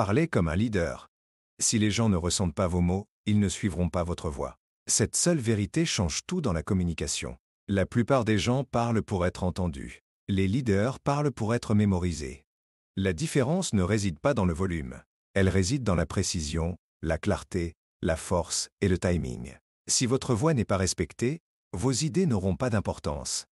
Parlez comme un leader. Si les gens ne ressentent pas vos mots, ils ne suivront pas votre voix. Cette seule vérité change tout dans la communication. La plupart des gens parlent pour être entendus. Les leaders parlent pour être mémorisés. La différence ne réside pas dans le volume. Elle réside dans la précision, la clarté, la force et le timing. Si votre voix n'est pas respectée, vos idées n'auront pas d'importance.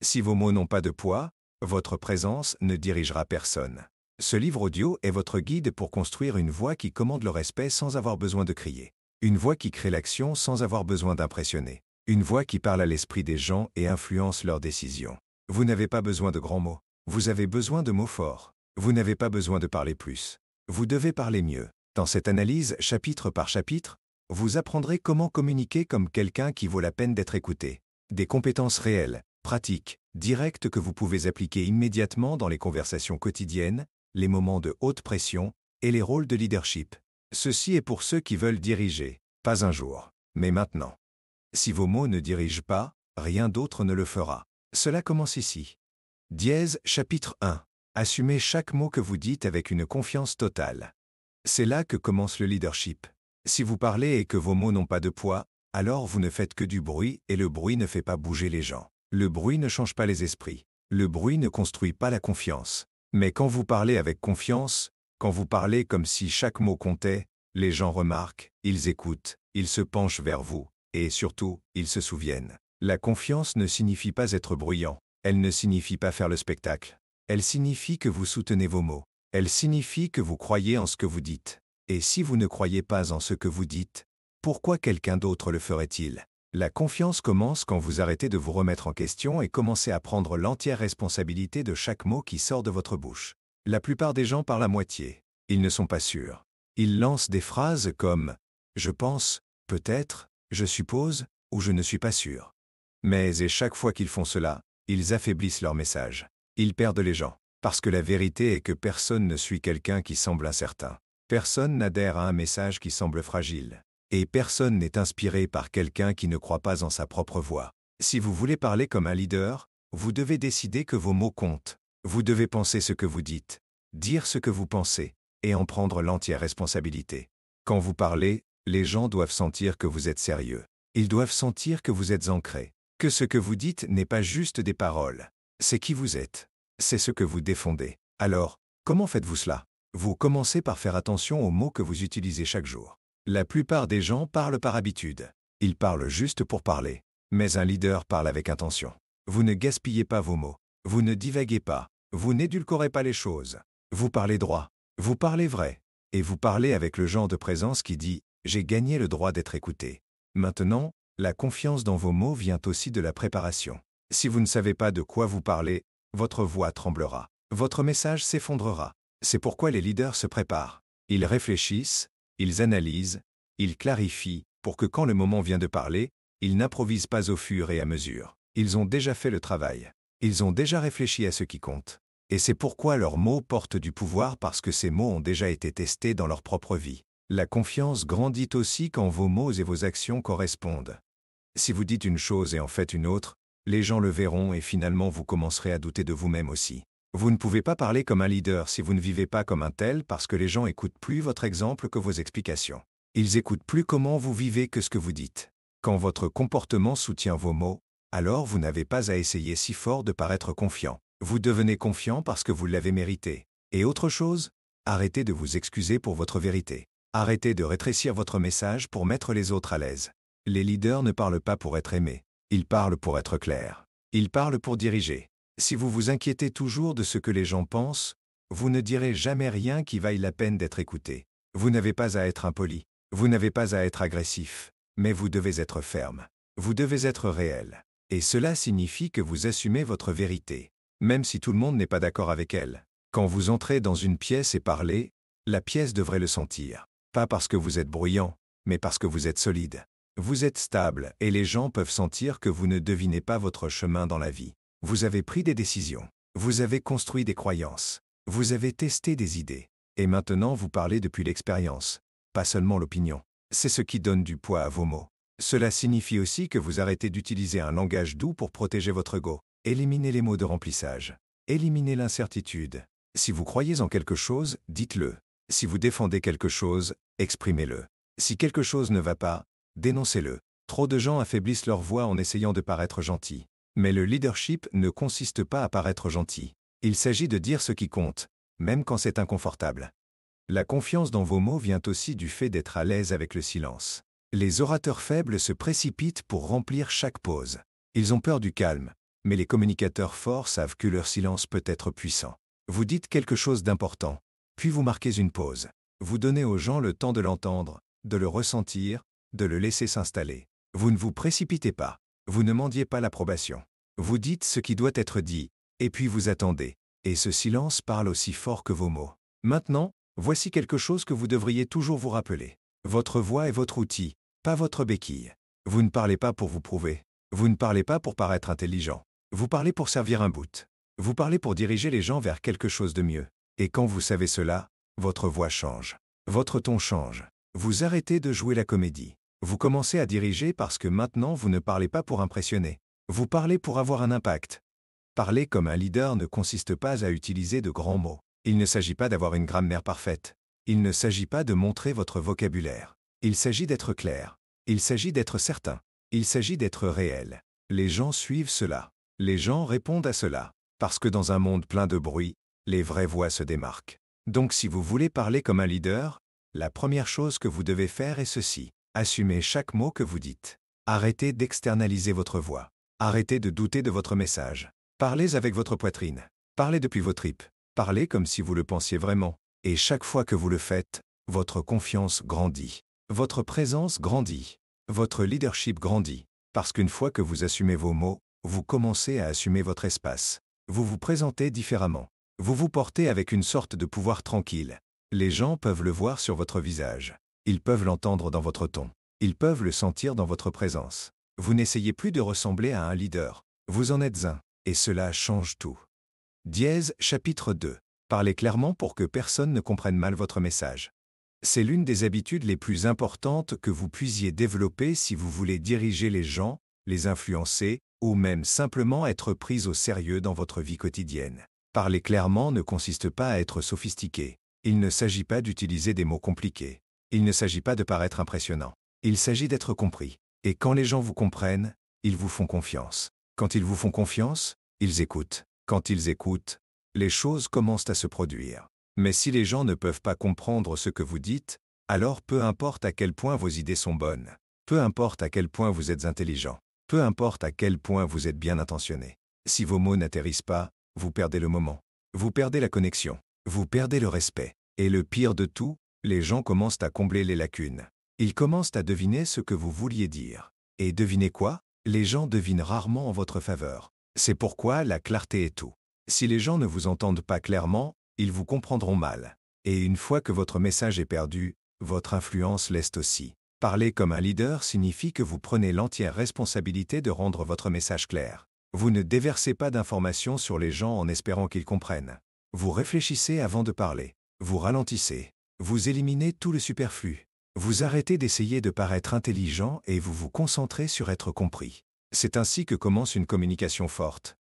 Si vos mots n'ont pas de poids, votre présence ne dirigera personne. Ce livre audio est votre guide pour construire une voix qui commande le respect sans avoir besoin de crier. Une voix qui crée l'action sans avoir besoin d'impressionner. Une voix qui parle à l'esprit des gens et influence leurs décisions. Vous n'avez pas besoin de grands mots. Vous avez besoin de mots forts. Vous n'avez pas besoin de parler plus. Vous devez parler mieux. Dans cette analyse, chapitre par chapitre, vous apprendrez comment communiquer comme quelqu'un qui vaut la peine d'être écouté. Des compétences réelles, pratiques, directes que vous pouvez appliquer immédiatement dans les conversations quotidiennes, les moments de haute pression et les rôles de leadership. Ceci est pour ceux qui veulent diriger, pas un jour, mais maintenant. Si vos mots ne dirigent pas, rien d'autre ne le fera. Cela commence ici. Dièse, chapitre 1. Assumez chaque mot que vous dites avec une confiance totale. C'est là que commence le leadership. Si vous parlez et que vos mots n'ont pas de poids, alors vous ne faites que du bruit et le bruit ne fait pas bouger les gens. Le bruit ne change pas les esprits. Le bruit ne construit pas la confiance. Mais quand vous parlez avec confiance, quand vous parlez comme si chaque mot comptait, les gens remarquent, ils écoutent, ils se penchent vers vous, et surtout, ils se souviennent. La confiance ne signifie pas être bruyant. Elle ne signifie pas faire le spectacle. Elle signifie que vous soutenez vos mots. Elle signifie que vous croyez en ce que vous dites. Et si vous ne croyez pas en ce que vous dites, pourquoi quelqu'un d'autre le ferait-il? La confiance commence quand vous arrêtez de vous remettre en question et commencez à prendre l'entière responsabilité de chaque mot qui sort de votre bouche. La plupart des gens parlent à moitié. Ils ne sont pas sûrs. Ils lancent des phrases comme « je pense »,« peut-être »,« je suppose » ou « je ne suis pas sûr ». Mais et chaque fois qu'ils font cela, ils affaiblissent leur message. Ils perdent les gens. Parce que la vérité est que personne ne suit quelqu'un qui semble incertain. Personne n'adhère à un message qui semble fragile. Et personne n'est inspiré par quelqu'un qui ne croit pas en sa propre voix. Si vous voulez parler comme un leader, vous devez décider que vos mots comptent. Vous devez penser ce que vous dites, dire ce que vous pensez, et en prendre l'entière responsabilité. Quand vous parlez, les gens doivent sentir que vous êtes sérieux. Ils doivent sentir que vous êtes ancré. Que ce que vous dites n'est pas juste des paroles. C'est qui vous êtes. C'est ce que vous défendez. Alors, comment faites-vous cela? Vous commencez par faire attention aux mots que vous utilisez chaque jour. La plupart des gens parlent par habitude. Ils parlent juste pour parler. Mais un leader parle avec intention. Vous ne gaspillez pas vos mots. Vous ne divaguez pas. Vous n'édulcorez pas les choses. Vous parlez droit. Vous parlez vrai. Et vous parlez avec le genre de présence qui dit « J'ai gagné le droit d'être écouté ». Maintenant, la confiance dans vos mots vient aussi de la préparation. Si vous ne savez pas de quoi vous parlez, votre voix tremblera. Votre message s'effondrera. C'est pourquoi les leaders se préparent. Ils réfléchissent, ils analysent, ils clarifient, pour que quand le moment vient de parler, ils n'improvisent pas au fur et à mesure. Ils ont déjà fait le travail. Ils ont déjà réfléchi à ce qui compte. Et c'est pourquoi leurs mots portent du pouvoir parce que ces mots ont déjà été testés dans leur propre vie. La confiance grandit aussi quand vos mots et vos actions correspondent. Si vous dites une chose et en faites une autre, les gens le verront et finalement vous commencerez à douter de vous-même aussi. Vous ne pouvez pas parler comme un leader si vous ne vivez pas comme un tel parce que les gens écoutent plus votre exemple que vos explications. Ils écoutent plus comment vous vivez que ce que vous dites. Quand votre comportement soutient vos mots, alors vous n'avez pas à essayer si fort de paraître confiant. Vous devenez confiant parce que vous l'avez mérité. Et autre chose, arrêtez de vous excuser pour votre vérité. Arrêtez de rétrécir votre message pour mettre les autres à l'aise. Les leaders ne parlent pas pour être aimés. Ils parlent pour être clairs. Ils parlent pour diriger. Si vous vous inquiétez toujours de ce que les gens pensent, vous ne direz jamais rien qui vaille la peine d'être écouté. Vous n'avez pas à être impoli. Vous n'avez pas à être agressif. Mais vous devez être ferme. Vous devez être réel. Et cela signifie que vous assumez votre vérité, même si tout le monde n'est pas d'accord avec elle. Quand vous entrez dans une pièce et parlez, la pièce devrait le sentir. Pas parce que vous êtes bruyant, mais parce que vous êtes solide. Vous êtes stable et les gens peuvent sentir que vous ne devinez pas votre chemin dans la vie. Vous avez pris des décisions. Vous avez construit des croyances. Vous avez testé des idées. Et maintenant vous parlez depuis l'expérience, pas seulement l'opinion. C'est ce qui donne du poids à vos mots. Cela signifie aussi que vous arrêtez d'utiliser un langage doux pour protéger votre ego. Éliminez les mots de remplissage. Éliminez l'incertitude. Si vous croyez en quelque chose, dites-le. Si vous défendez quelque chose, exprimez-le. Si quelque chose ne va pas, dénoncez-le. Trop de gens affaiblissent leur voix en essayant de paraître gentils. Mais le leadership ne consiste pas à paraître gentil. Il s'agit de dire ce qui compte, même quand c'est inconfortable. La confiance dans vos mots vient aussi du fait d'être à l'aise avec le silence. Les orateurs faibles se précipitent pour remplir chaque pause. Ils ont peur du calme, mais les communicateurs forts savent que leur silence peut être puissant. Vous dites quelque chose d'important, puis vous marquez une pause. Vous donnez aux gens le temps de l'entendre, de le ressentir, de le laisser s'installer. Vous ne vous précipitez pas. Vous ne mendiez pas l'approbation. Vous dites ce qui doit être dit, et puis vous attendez. Et ce silence parle aussi fort que vos mots. Maintenant, voici quelque chose que vous devriez toujours vous rappeler. Votre voix est votre outil, pas votre béquille. Vous ne parlez pas pour vous prouver. Vous ne parlez pas pour paraître intelligent. Vous parlez pour servir un but. Vous parlez pour diriger les gens vers quelque chose de mieux. Et quand vous savez cela, votre voix change. Votre ton change. Vous arrêtez de jouer la comédie. Vous commencez à diriger parce que maintenant vous ne parlez pas pour impressionner. Vous parlez pour avoir un impact. Parler comme un leader ne consiste pas à utiliser de grands mots. Il ne s'agit pas d'avoir une grammaire parfaite. Il ne s'agit pas de montrer votre vocabulaire. Il s'agit d'être clair. Il s'agit d'être certain. Il s'agit d'être réel. Les gens suivent cela. Les gens répondent à cela. Parce que dans un monde plein de bruit, les vraies voix se démarquent. Donc si vous voulez parler comme un leader, la première chose que vous devez faire est ceci. Assumez chaque mot que vous dites. Arrêtez d'externaliser votre voix. Arrêtez de douter de votre message. Parlez avec votre poitrine. Parlez depuis vos tripes. Parlez comme si vous le pensiez vraiment. Et chaque fois que vous le faites, votre confiance grandit. Votre présence grandit. Votre leadership grandit. Parce qu'une fois que vous assumez vos mots, vous commencez à assumer votre espace. Vous vous présentez différemment. Vous vous portez avec une sorte de pouvoir tranquille. Les gens peuvent le voir sur votre visage. Ils peuvent l'entendre dans votre ton. Ils peuvent le sentir dans votre présence. Vous n'essayez plus de ressembler à un leader. Vous en êtes un. Et cela change tout. Dièse, chapitre 2. Parlez clairement pour que personne ne comprenne mal votre message. C'est l'une des habitudes les plus importantes que vous puissiez développer si vous voulez diriger les gens, les influencer, ou même simplement être pris au sérieux dans votre vie quotidienne. Parler clairement ne consiste pas à être sophistiqué. Il ne s'agit pas d'utiliser des mots compliqués. Il ne s'agit pas de paraître impressionnant. Il s'agit d'être compris. Et quand les gens vous comprennent, ils vous font confiance. Quand ils vous font confiance, ils écoutent. Quand ils écoutent, les choses commencent à se produire. Mais si les gens ne peuvent pas comprendre ce que vous dites, alors peu importe à quel point vos idées sont bonnes, peu importe à quel point vous êtes intelligent, peu importe à quel point vous êtes bien intentionné. Si vos mots n'atterrissent pas, vous perdez le moment. Vous perdez la connexion. Vous perdez le respect. Et le pire de tout, les gens commencent à combler les lacunes. Ils commencent à deviner ce que vous vouliez dire. Et devinez quoi? Les gens devinent rarement en votre faveur. C'est pourquoi la clarté est tout. Si les gens ne vous entendent pas clairement, ils vous comprendront mal. Et une fois que votre message est perdu, votre influence l'est aussi. Parler comme un leader signifie que vous prenez l'entière responsabilité de rendre votre message clair. Vous ne déversez pas d'informations sur les gens en espérant qu'ils comprennent. Vous réfléchissez avant de parler. Vous ralentissez. Vous éliminez tout le superflu. Vous arrêtez d'essayer de paraître intelligent et vous vous concentrez sur être compris. C'est ainsi que commence une communication forte.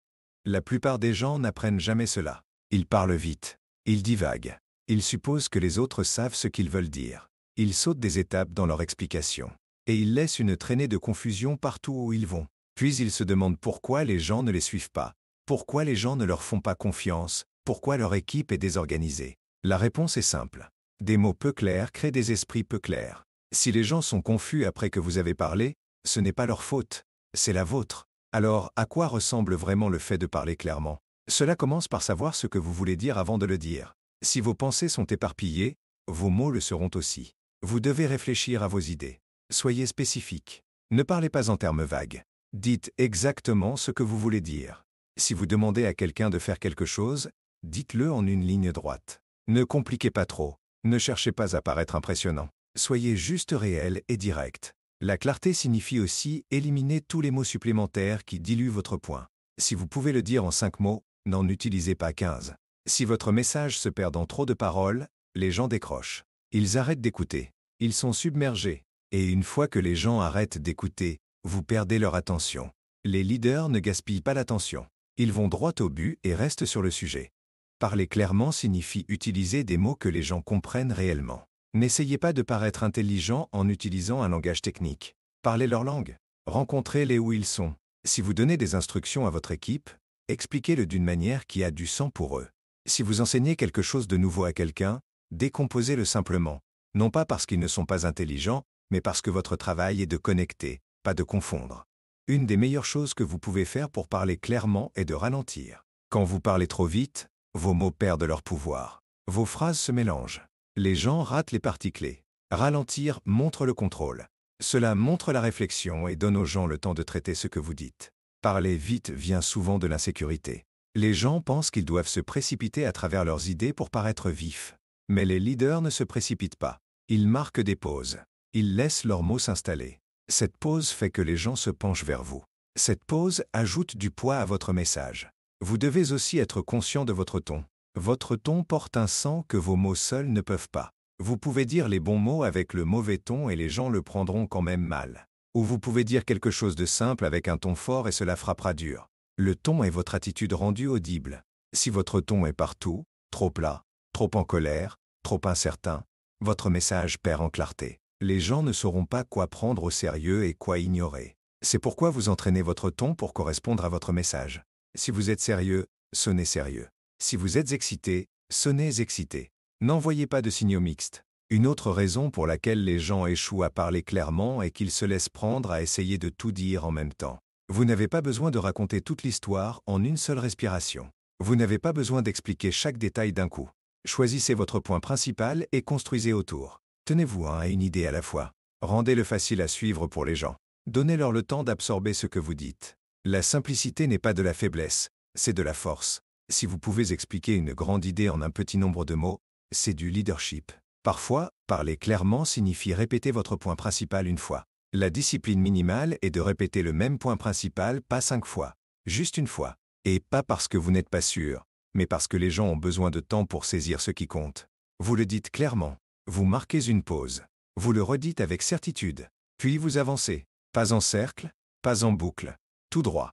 La plupart des gens n'apprennent jamais cela. Ils parlent vite. Ils divaguent. Ils supposent que les autres savent ce qu'ils veulent dire. Ils sautent des étapes dans leur explication. Et ils laissent une traînée de confusion partout où ils vont. Puis ils se demandent pourquoi les gens ne les suivent pas. Pourquoi les gens ne leur font pas confiance. Pourquoi leur équipe est désorganisée. La réponse est simple. Des mots peu clairs créent des esprits peu clairs. Si les gens sont confus après que vous avez parlé, ce n'est pas leur faute, c'est la vôtre. Alors, à quoi ressemble vraiment le fait de parler clairement? Cela commence par savoir ce que vous voulez dire avant de le dire. Si vos pensées sont éparpillées, vos mots le seront aussi. Vous devez réfléchir à vos idées. Soyez spécifique. Ne parlez pas en termes vagues. Dites exactement ce que vous voulez dire. Si vous demandez à quelqu'un de faire quelque chose, dites-le en une ligne droite. Ne compliquez pas trop. Ne cherchez pas à paraître impressionnant. Soyez juste réel et direct. La clarté signifie aussi éliminer tous les mots supplémentaires qui diluent votre point. Si vous pouvez le dire en 5 mots, n'en utilisez pas 15. Si votre message se perd dans trop de paroles, les gens décrochent. Ils arrêtent d'écouter. Ils sont submergés. Et une fois que les gens arrêtent d'écouter, vous perdez leur attention. Les leaders ne gaspillent pas l'attention. Ils vont droit au but et restent sur le sujet. Parler clairement signifie utiliser des mots que les gens comprennent réellement. N'essayez pas de paraître intelligent en utilisant un langage technique. Parlez leur langue. Rencontrez-les où ils sont. Si vous donnez des instructions à votre équipe, expliquez-le d'une manière qui a du sens pour eux. Si vous enseignez quelque chose de nouveau à quelqu'un, décomposez-le simplement. Non pas parce qu'ils ne sont pas intelligents, mais parce que votre travail est de connecter, pas de confondre. Une des meilleures choses que vous pouvez faire pour parler clairement est de ralentir. Quand vous parlez trop vite, vos mots perdent leur pouvoir. Vos phrases se mélangent. Les gens ratent les parties clés. Ralentir montre le contrôle. Cela montre la réflexion et donne aux gens le temps de traiter ce que vous dites. Parler vite vient souvent de l'insécurité. Les gens pensent qu'ils doivent se précipiter à travers leurs idées pour paraître vifs. Mais les leaders ne se précipitent pas. Ils marquent des pauses. Ils laissent leurs mots s'installer. Cette pause fait que les gens se penchent vers vous. Cette pause ajoute du poids à votre message. Vous devez aussi être conscient de votre ton. Votre ton porte un sens que vos mots seuls ne peuvent pas. Vous pouvez dire les bons mots avec le mauvais ton et les gens le prendront quand même mal. Ou vous pouvez dire quelque chose de simple avec un ton fort et cela frappera dur. Le ton est votre attitude rendue audible. Si votre ton est partout, trop plat, trop en colère, trop incertain, votre message perd en clarté. Les gens ne sauront pas quoi prendre au sérieux et quoi ignorer. C'est pourquoi vous entraînez votre ton pour correspondre à votre message. Si vous êtes sérieux, sonnez sérieux. Si vous êtes excité, sonnez excité. N'envoyez pas de signaux mixtes. Une autre raison pour laquelle les gens échouent à parler clairement est qu'ils se laissent prendre à essayer de tout dire en même temps. Vous n'avez pas besoin de raconter toute l'histoire en une seule respiration. Vous n'avez pas besoin d'expliquer chaque détail d'un coup. Choisissez votre point principal et construisez autour. Tenez-vous à une idée à la fois. Rendez-le facile à suivre pour les gens. Donnez-leur le temps d'absorber ce que vous dites. La simplicité n'est pas de la faiblesse, c'est de la force. Si vous pouvez expliquer une grande idée en un petit nombre de mots, c'est du leadership. Parfois, parler clairement signifie répéter votre point principal une fois. La discipline minimale est de répéter le même point principal pas 5 fois, juste une fois. Et pas parce que vous n'êtes pas sûr, mais parce que les gens ont besoin de temps pour saisir ce qui compte. Vous le dites clairement. Vous marquez une pause. Vous le redites avec certitude. Puis vous avancez. Pas en cercle, pas en boucle. Tout droit.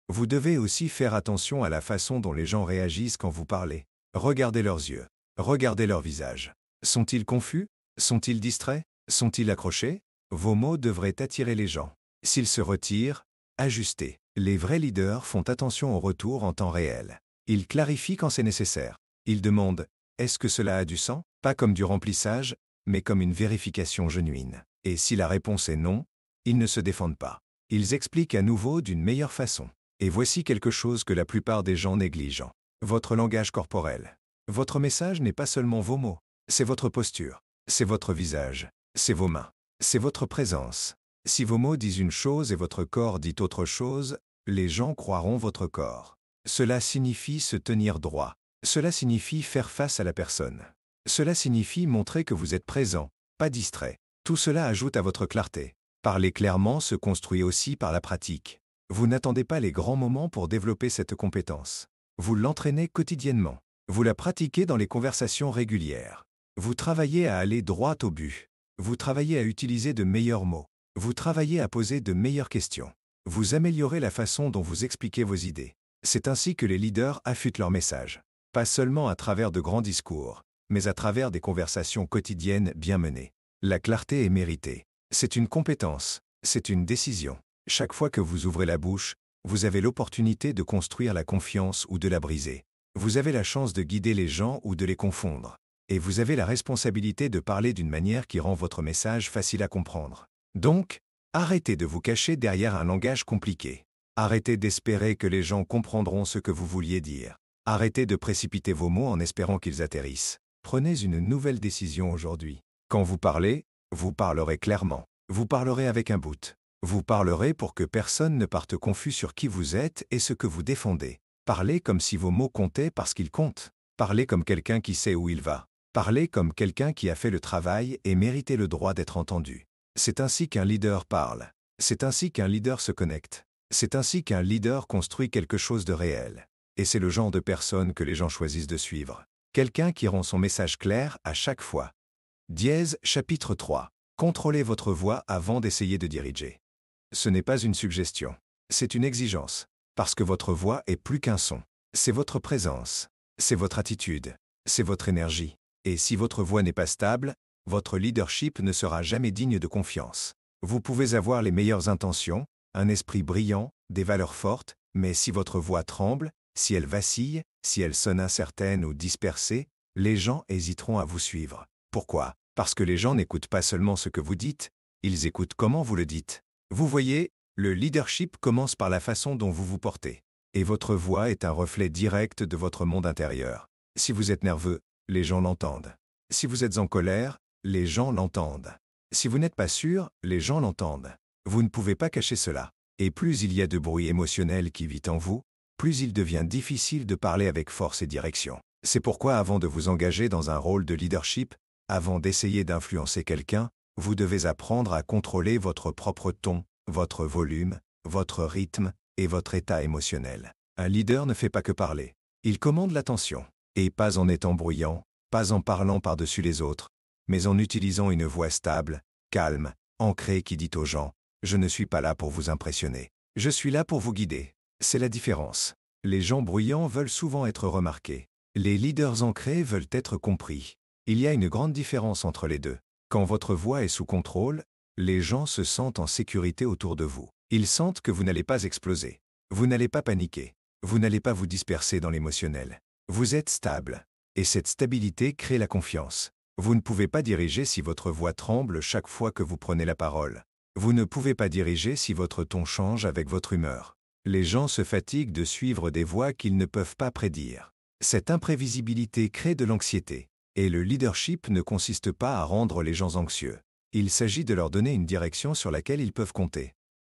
Vous devez aussi faire attention à la façon dont les gens réagissent quand vous parlez. Regardez leurs yeux. Regardez leur visage. Sont-ils confus? Sont-ils distraits? Sont-ils accrochés? Vos mots devraient attirer les gens. S'ils se retirent, ajustez. Les vrais leaders font attention au retour en temps réel. Ils clarifient quand c'est nécessaire. Ils demandent « Est-ce que cela a du sens ?» Pas comme du remplissage, mais comme une vérification genuine. Et si la réponse est non, ils ne se défendent pas. Ils expliquent à nouveau d'une meilleure façon. Et voici quelque chose que la plupart des gens négligent. Votre langage corporel. Votre message n'est pas seulement vos mots, c'est votre posture, c'est votre visage, c'est vos mains, c'est votre présence. Si vos mots disent une chose et votre corps dit autre chose, les gens croiront votre corps. Cela signifie se tenir droit. Cela signifie faire face à la personne. Cela signifie montrer que vous êtes présent, pas distrait. Tout cela ajoute à votre clarté. Parler clairement se construit aussi par la pratique. Vous n'attendez pas les grands moments pour développer cette compétence. Vous l'entraînez quotidiennement. Vous la pratiquez dans les conversations régulières. Vous travaillez à aller droit au but. Vous travaillez à utiliser de meilleurs mots. Vous travaillez à poser de meilleures questions. Vous améliorez la façon dont vous expliquez vos idées. C'est ainsi que les leaders affûtent leur message. Pas seulement à travers de grands discours, mais à travers des conversations quotidiennes bien menées. La clarté est méritée. C'est une compétence. C'est une décision. Chaque fois que vous ouvrez la bouche, vous avez l'opportunité de construire la confiance ou de la briser. Vous avez la chance de guider les gens ou de les confondre. Et vous avez la responsabilité de parler d'une manière qui rend votre message facile à comprendre. Donc, arrêtez de vous cacher derrière un langage compliqué. Arrêtez d'espérer que les gens comprendront ce que vous vouliez dire. Arrêtez de précipiter vos mots en espérant qu'ils atterrissent. Prenez une nouvelle décision aujourd'hui. Quand vous parlerez clairement. Vous parlerez avec un but. Vous parlerez pour que personne ne parte confus sur qui vous êtes et ce que vous défendez. Parlez comme si vos mots comptaient parce qu'ils comptent. Parlez comme quelqu'un qui sait où il va. Parlez comme quelqu'un qui a fait le travail et mérité le droit d'être entendu. C'est ainsi qu'un leader parle. C'est ainsi qu'un leader se connecte. C'est ainsi qu'un leader construit quelque chose de réel. Et c'est le genre de personne que les gens choisissent de suivre. Quelqu'un qui rend son message clair à chaque fois. Dièse, chapitre 3. Contrôlez votre voix avant d'essayer de diriger. Ce n'est pas une suggestion. C'est une exigence. Parce que votre voix est plus qu'un son. C'est votre présence. C'est votre attitude. C'est votre énergie. Et si votre voix n'est pas stable, votre leadership ne sera jamais digne de confiance. Vous pouvez avoir les meilleures intentions, un esprit brillant, des valeurs fortes, mais si votre voix tremble, si elle vacille, si elle sonne incertaine ou dispersée, les gens hésiteront à vous suivre. Pourquoi? Parce que les gens n'écoutent pas seulement ce que vous dites, ils écoutent comment vous le dites. Vous voyez, le leadership commence par la façon dont vous vous portez. Et votre voix est un reflet direct de votre monde intérieur. Si vous êtes nerveux, les gens l'entendent. Si vous êtes en colère, les gens l'entendent. Si vous n'êtes pas sûr, les gens l'entendent. Vous ne pouvez pas cacher cela. Et plus il y a de bruit émotionnel qui vit en vous, plus il devient difficile de parler avec force et direction. C'est pourquoi avant de vous engager dans un rôle de leadership, avant d'essayer d'influencer quelqu'un, vous devez apprendre à contrôler votre propre ton, votre volume, votre rythme et votre état émotionnel. Un leader ne fait pas que parler. Il commande l'attention. Et pas en étant bruyant, pas en parlant par-dessus les autres, mais en utilisant une voix stable, calme, ancrée qui dit aux gens « Je ne suis pas là pour vous impressionner. Je suis là pour vous guider. » C'est la différence. Les gens bruyants veulent souvent être remarqués. Les leaders ancrés veulent être compris. Il y a une grande différence entre les deux. Quand votre voix est sous contrôle, les gens se sentent en sécurité autour de vous. Ils sentent que vous n'allez pas exploser. Vous n'allez pas paniquer. Vous n'allez pas vous disperser dans l'émotionnel. Vous êtes stable. Et cette stabilité crée la confiance. Vous ne pouvez pas diriger si votre voix tremble chaque fois que vous prenez la parole. Vous ne pouvez pas diriger si votre ton change avec votre humeur. Les gens se fatiguent de suivre des voix qu'ils ne peuvent pas prédire. Cette imprévisibilité crée de l'anxiété. Et le leadership ne consiste pas à rendre les gens anxieux. Il s'agit de leur donner une direction sur laquelle ils peuvent compter.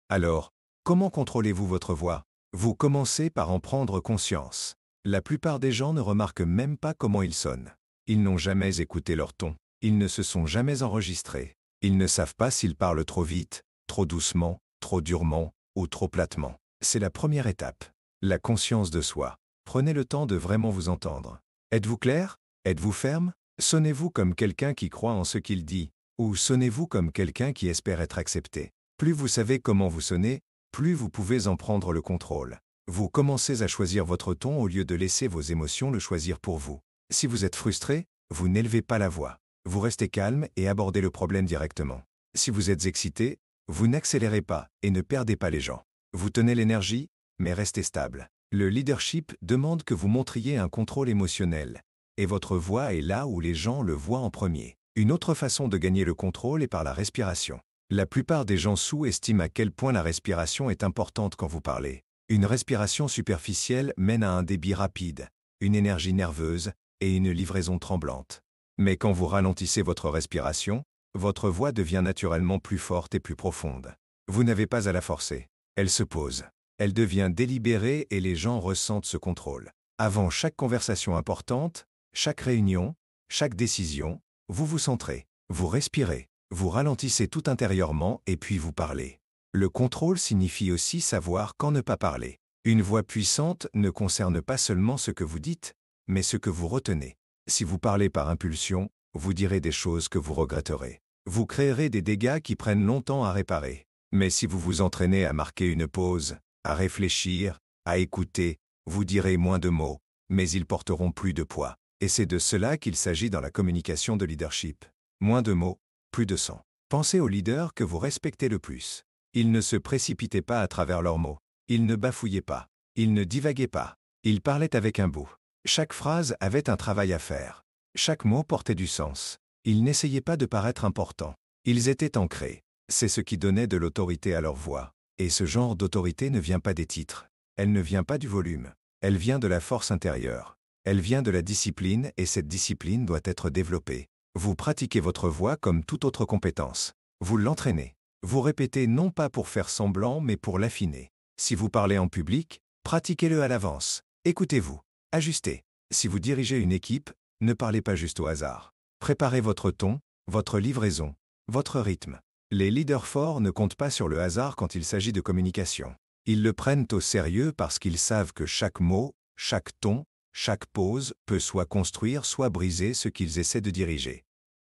Alors, comment contrôlez-vous votre voix? Vous commencez par en prendre conscience. La plupart des gens ne remarquent même pas comment ils sonnent. Ils n'ont jamais écouté leur ton. Ils ne se sont jamais enregistrés. Ils ne savent pas s'ils parlent trop vite, trop doucement, trop durement ou trop platement. C'est la première étape. La conscience de soi. Prenez le temps de vraiment vous entendre. Êtes-vous clair? Êtes-vous ferme? Sonnez-vous comme quelqu'un qui croit en ce qu'il dit? Ou sonnez-vous comme quelqu'un qui espère être accepté? Plus vous savez comment vous sonnez, plus vous pouvez en prendre le contrôle. Vous commencez à choisir votre ton au lieu de laisser vos émotions le choisir pour vous. Si vous êtes frustré, vous n'élevez pas la voix. Vous restez calme et abordez le problème directement. Si vous êtes excité, vous n'accélérez pas et ne perdez pas les gens. Vous tenez l'énergie, mais restez stable. Le leadership demande que vous montriez un contrôle émotionnel. Et votre voix est là où les gens le voient en premier. Une autre façon de gagner le contrôle est par la respiration. La plupart des gens sous-estiment à quel point la respiration est importante quand vous parlez. Une respiration superficielle mène à un débit rapide, une énergie nerveuse et une livraison tremblante. Mais quand vous ralentissez votre respiration, votre voix devient naturellement plus forte et plus profonde. Vous n'avez pas à la forcer. Elle se pose. Elle devient délibérée et les gens ressentent ce contrôle. Avant chaque conversation importante, chaque réunion, chaque décision, vous vous centrez, vous respirez, vous ralentissez tout intérieurement et puis vous parlez. Le contrôle signifie aussi savoir quand ne pas parler. Une voix puissante ne concerne pas seulement ce que vous dites, mais ce que vous retenez. Si vous parlez par impulsion, vous direz des choses que vous regretterez. Vous créerez des dégâts qui prennent longtemps à réparer. Mais si vous vous entraînez à marquer une pause, à réfléchir, à écouter, vous direz moins de mots, mais ils porteront plus de poids. Et c'est de cela qu'il s'agit dans la communication de leadership. Moins de mots, plus de sang. Pensez aux leaders que vous respectez le plus. Ils ne se précipitaient pas à travers leurs mots. Ils ne bafouillaient pas. Ils ne divaguaient pas. Ils parlaient avec un bout. Chaque phrase avait un travail à faire. Chaque mot portait du sens. Ils n'essayaient pas de paraître importants. Ils étaient ancrés. C'est ce qui donnait de l'autorité à leur voix. Et ce genre d'autorité ne vient pas des titres. Elle ne vient pas du volume. Elle vient de la force intérieure. Elle vient de la discipline et cette discipline doit être développée. Vous pratiquez votre voix comme toute autre compétence. Vous l'entraînez. Vous répétez non pas pour faire semblant mais pour l'affiner. Si vous parlez en public, pratiquez-le à l'avance. Écoutez-vous. Ajustez. Si vous dirigez une équipe, ne parlez pas juste au hasard. Préparez votre ton, votre livraison, votre rythme. Les leaders forts ne comptent pas sur le hasard quand il s'agit de communication. Ils le prennent au sérieux parce qu'ils savent que chaque mot, chaque ton, chaque pause peut soit construire, soit briser ce qu'ils essaient de diriger.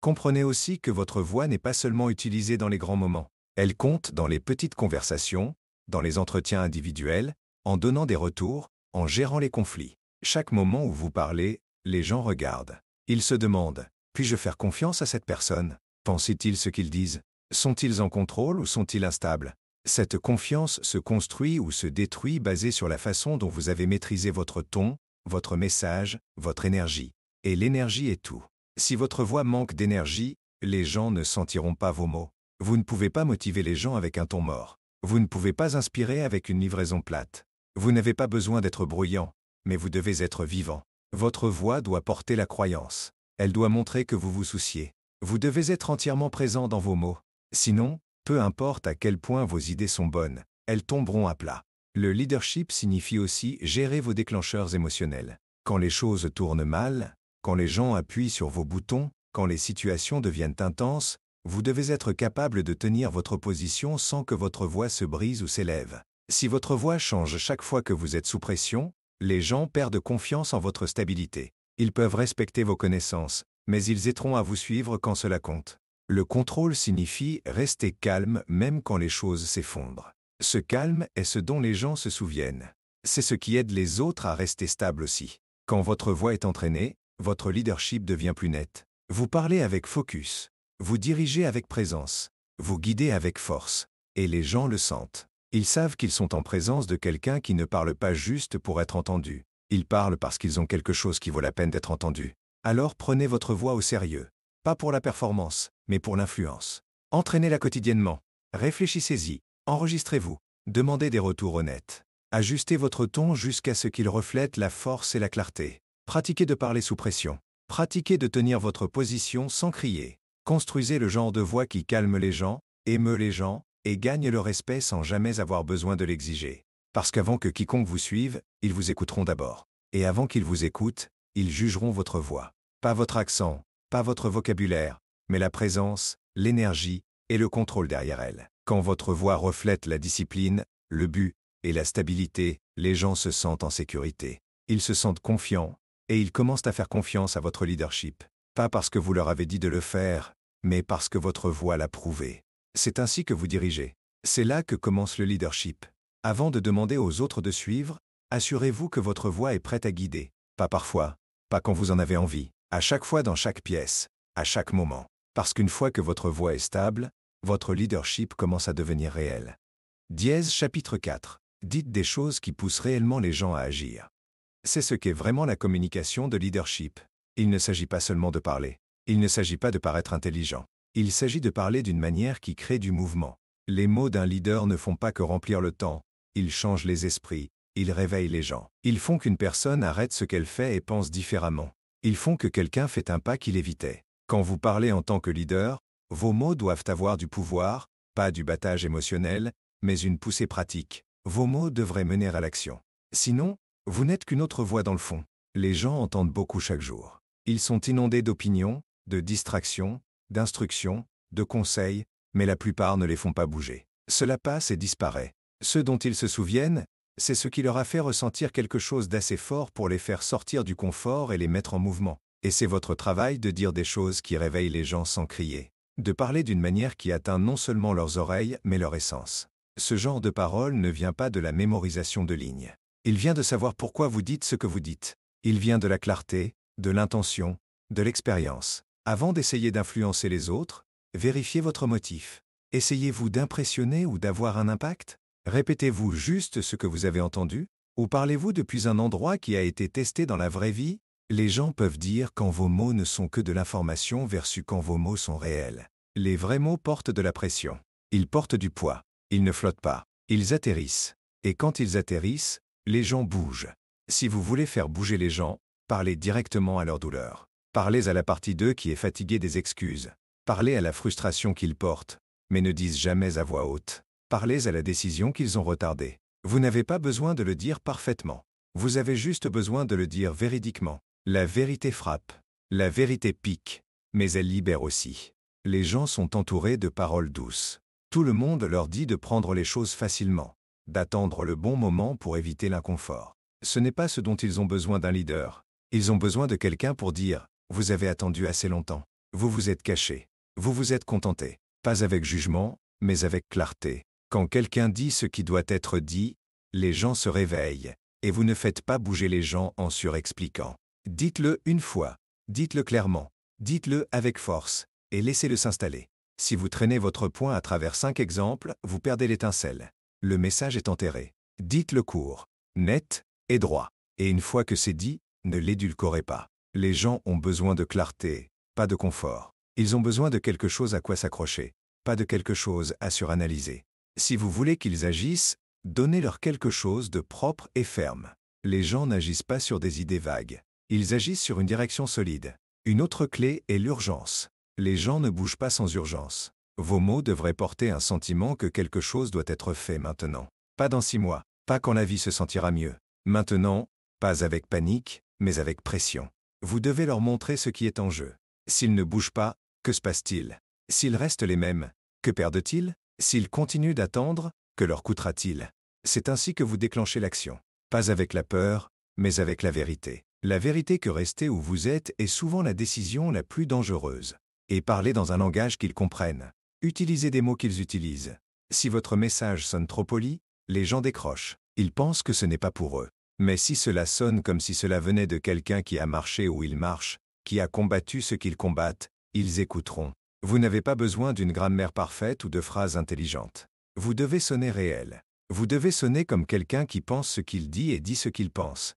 Comprenez aussi que votre voix n'est pas seulement utilisée dans les grands moments. Elle compte dans les petites conversations, dans les entretiens individuels, en donnant des retours, en gérant les conflits. Chaque moment où vous parlez, les gens regardent. Ils se demandent, puis-je faire confiance à cette personne? Pensent-ils ce qu'ils disent? Sont-ils en contrôle ou sont-ils instables? Cette confiance se construit ou se détruit basée sur la façon dont vous avez maîtrisé votre ton, votre message, votre énergie. Et l'énergie est tout. Si votre voix manque d'énergie, les gens ne sentiront pas vos mots. Vous ne pouvez pas motiver les gens avec un ton mort. Vous ne pouvez pas inspirer avec une livraison plate. Vous n'avez pas besoin d'être bruyant, mais vous devez être vivant. Votre voix doit porter la croyance. Elle doit montrer que vous vous souciez. Vous devez être entièrement présent dans vos mots. Sinon, peu importe à quel point vos idées sont bonnes, elles tomberont à plat. Le leadership signifie aussi gérer vos déclencheurs émotionnels. Quand les choses tournent mal, quand les gens appuient sur vos boutons, quand les situations deviennent intenses, vous devez être capable de tenir votre position sans que votre voix se brise ou s'élève. Si votre voix change chaque fois que vous êtes sous pression, les gens perdent confiance en votre stabilité. Ils peuvent respecter vos connaissances, mais ils hésiteront à vous suivre quand cela compte. Le contrôle signifie rester calme même quand les choses s'effondrent. Ce calme est ce dont les gens se souviennent. C'est ce qui aide les autres à rester stables aussi. Quand votre voix est entraînée, votre leadership devient plus net. Vous parlez avec focus. Vous dirigez avec présence. Vous guidez avec force. Et les gens le sentent. Ils savent qu'ils sont en présence de quelqu'un qui ne parle pas juste pour être entendu. Ils parlent parce qu'ils ont quelque chose qui vaut la peine d'être entendu. Alors prenez votre voix au sérieux. Pas pour la performance, mais pour l'influence. Entraînez-la quotidiennement. Réfléchissez-y. Enregistrez-vous. Demandez des retours honnêtes. Ajustez votre ton jusqu'à ce qu'il reflète la force et la clarté. Pratiquez de parler sous pression. Pratiquez de tenir votre position sans crier. Construisez le genre de voix qui calme les gens, émeut les gens, et gagne le respect sans jamais avoir besoin de l'exiger. Parce qu'avant que quiconque vous suive, ils vous écouteront d'abord. Et avant qu'ils vous écoutent, ils jugeront votre voix. Pas votre accent, pas votre vocabulaire, mais la présence, l'énergie et le contrôle derrière elle. Quand votre voix reflète la discipline, le but et la stabilité, les gens se sentent en sécurité. Ils se sentent confiants et ils commencent à faire confiance à votre leadership. Pas parce que vous leur avez dit de le faire, mais parce que votre voix l'a prouvé. C'est ainsi que vous dirigez. C'est là que commence le leadership. Avant de demander aux autres de suivre, assurez-vous que votre voix est prête à guider. Pas parfois, pas quand vous en avez envie. À chaque fois dans chaque pièce, à chaque moment. Parce qu'une fois que votre voix est stable, votre leadership commence à devenir réel. Dièse chapitre 4. Dites des choses qui poussent réellement les gens à agir. C'est ce qu'est vraiment la communication de leadership. Il ne s'agit pas seulement de parler. Il ne s'agit pas de paraître intelligent. Il s'agit de parler d'une manière qui crée du mouvement. Les mots d'un leader ne font pas que remplir le temps. Ils changent les esprits. Ils réveillent les gens. Ils font qu'une personne arrête ce qu'elle fait et pense différemment. Ils font que quelqu'un fait un pas qu'il évitait. Quand vous parlez en tant que leader, vos mots doivent avoir du pouvoir, pas du battage émotionnel, mais une poussée pratique. Vos mots devraient mener à l'action. Sinon, vous n'êtes qu'une autre voix dans le fond. Les gens entendent beaucoup chaque jour. Ils sont inondés d'opinions, de distractions, d'instructions, de conseils, mais la plupart ne les font pas bouger. Cela passe et disparaît. Ceux dont ils se souviennent, c'est ce qui leur a fait ressentir quelque chose d'assez fort pour les faire sortir du confort et les mettre en mouvement. Et c'est votre travail de dire des choses qui réveillent les gens sans crier. De parler d'une manière qui atteint non seulement leurs oreilles, mais leur essence. Ce genre de parole ne vient pas de la mémorisation de lignes. Il vient de savoir pourquoi vous dites ce que vous dites. Il vient de la clarté, de l'intention, de l'expérience. Avant d'essayer d'influencer les autres, vérifiez votre motif. Essayez-vous d'impressionner ou d'avoir un impact? Répétez-vous juste ce que vous avez entendu? Ou parlez-vous depuis un endroit qui a été testé dans la vraie vie? Les gens peuvent dire quand vos mots ne sont que de l'information versus quand vos mots sont réels. Les vrais mots portent de la pression. Ils portent du poids. Ils ne flottent pas. Ils atterrissent. Et quand ils atterrissent, les gens bougent. Si vous voulez faire bouger les gens, parlez directement à leur douleur. Parlez à la partie d'eux qui est fatiguée des excuses. Parlez à la frustration qu'ils portent, mais ne disent jamais à voix haute. Parlez à la décision qu'ils ont retardée. Vous n'avez pas besoin de le dire parfaitement. Vous avez juste besoin de le dire véridiquement. La vérité frappe. La vérité pique. Mais elle libère aussi. Les gens sont entourés de paroles douces. Tout le monde leur dit de prendre les choses facilement, d'attendre le bon moment pour éviter l'inconfort. Ce n'est pas ce dont ils ont besoin d'un leader. Ils ont besoin de quelqu'un pour dire « Vous avez attendu assez longtemps. Vous vous êtes caché. Vous vous êtes contenté. » Pas avec jugement, mais avec clarté. Quand quelqu'un dit ce qui doit être dit, les gens se réveillent. Et vous ne faites pas bouger les gens en surexpliquant. Dites-le une fois, dites-le clairement, dites-le avec force, et laissez-le s'installer. Si vous traînez votre point à travers 5 exemples, vous perdez l'étincelle. Le message est enterré. Dites-le court, net et droit. Et une fois que c'est dit, ne l'édulcorez pas. Les gens ont besoin de clarté, pas de confort. Ils ont besoin de quelque chose à quoi s'accrocher, pas de quelque chose à suranalyser. Si vous voulez qu'ils agissent, donnez-leur quelque chose de propre et ferme. Les gens n'agissent pas sur des idées vagues. Ils agissent sur une direction solide. Une autre clé est l'urgence. Les gens ne bougent pas sans urgence. Vos mots devraient porter un sentiment que quelque chose doit être fait maintenant. Pas dans 6 mois, pas quand la vie se sentira mieux. Maintenant, pas avec panique, mais avec pression. Vous devez leur montrer ce qui est en jeu. S'ils ne bougent pas, que se passe-t-il? S'ils restent les mêmes, que perdent-ils? S'ils continuent d'attendre, que leur coûtera-t-il? C'est ainsi que vous déclenchez l'action. Pas avec la peur, mais avec la vérité. La vérité que rester où vous êtes est souvent la décision la plus dangereuse. Et parlez dans un langage qu'ils comprennent. Utilisez des mots qu'ils utilisent. Si votre message sonne trop poli, les gens décrochent. Ils pensent que ce n'est pas pour eux. Mais si cela sonne comme si cela venait de quelqu'un qui a marché où ils marchent, qui a combattu ce qu'ils combattent, ils écouteront. Vous n'avez pas besoin d'une grammaire parfaite ou de phrases intelligentes. Vous devez sonner réel. Vous devez sonner comme quelqu'un qui pense ce qu'il dit et dit ce qu'il pense.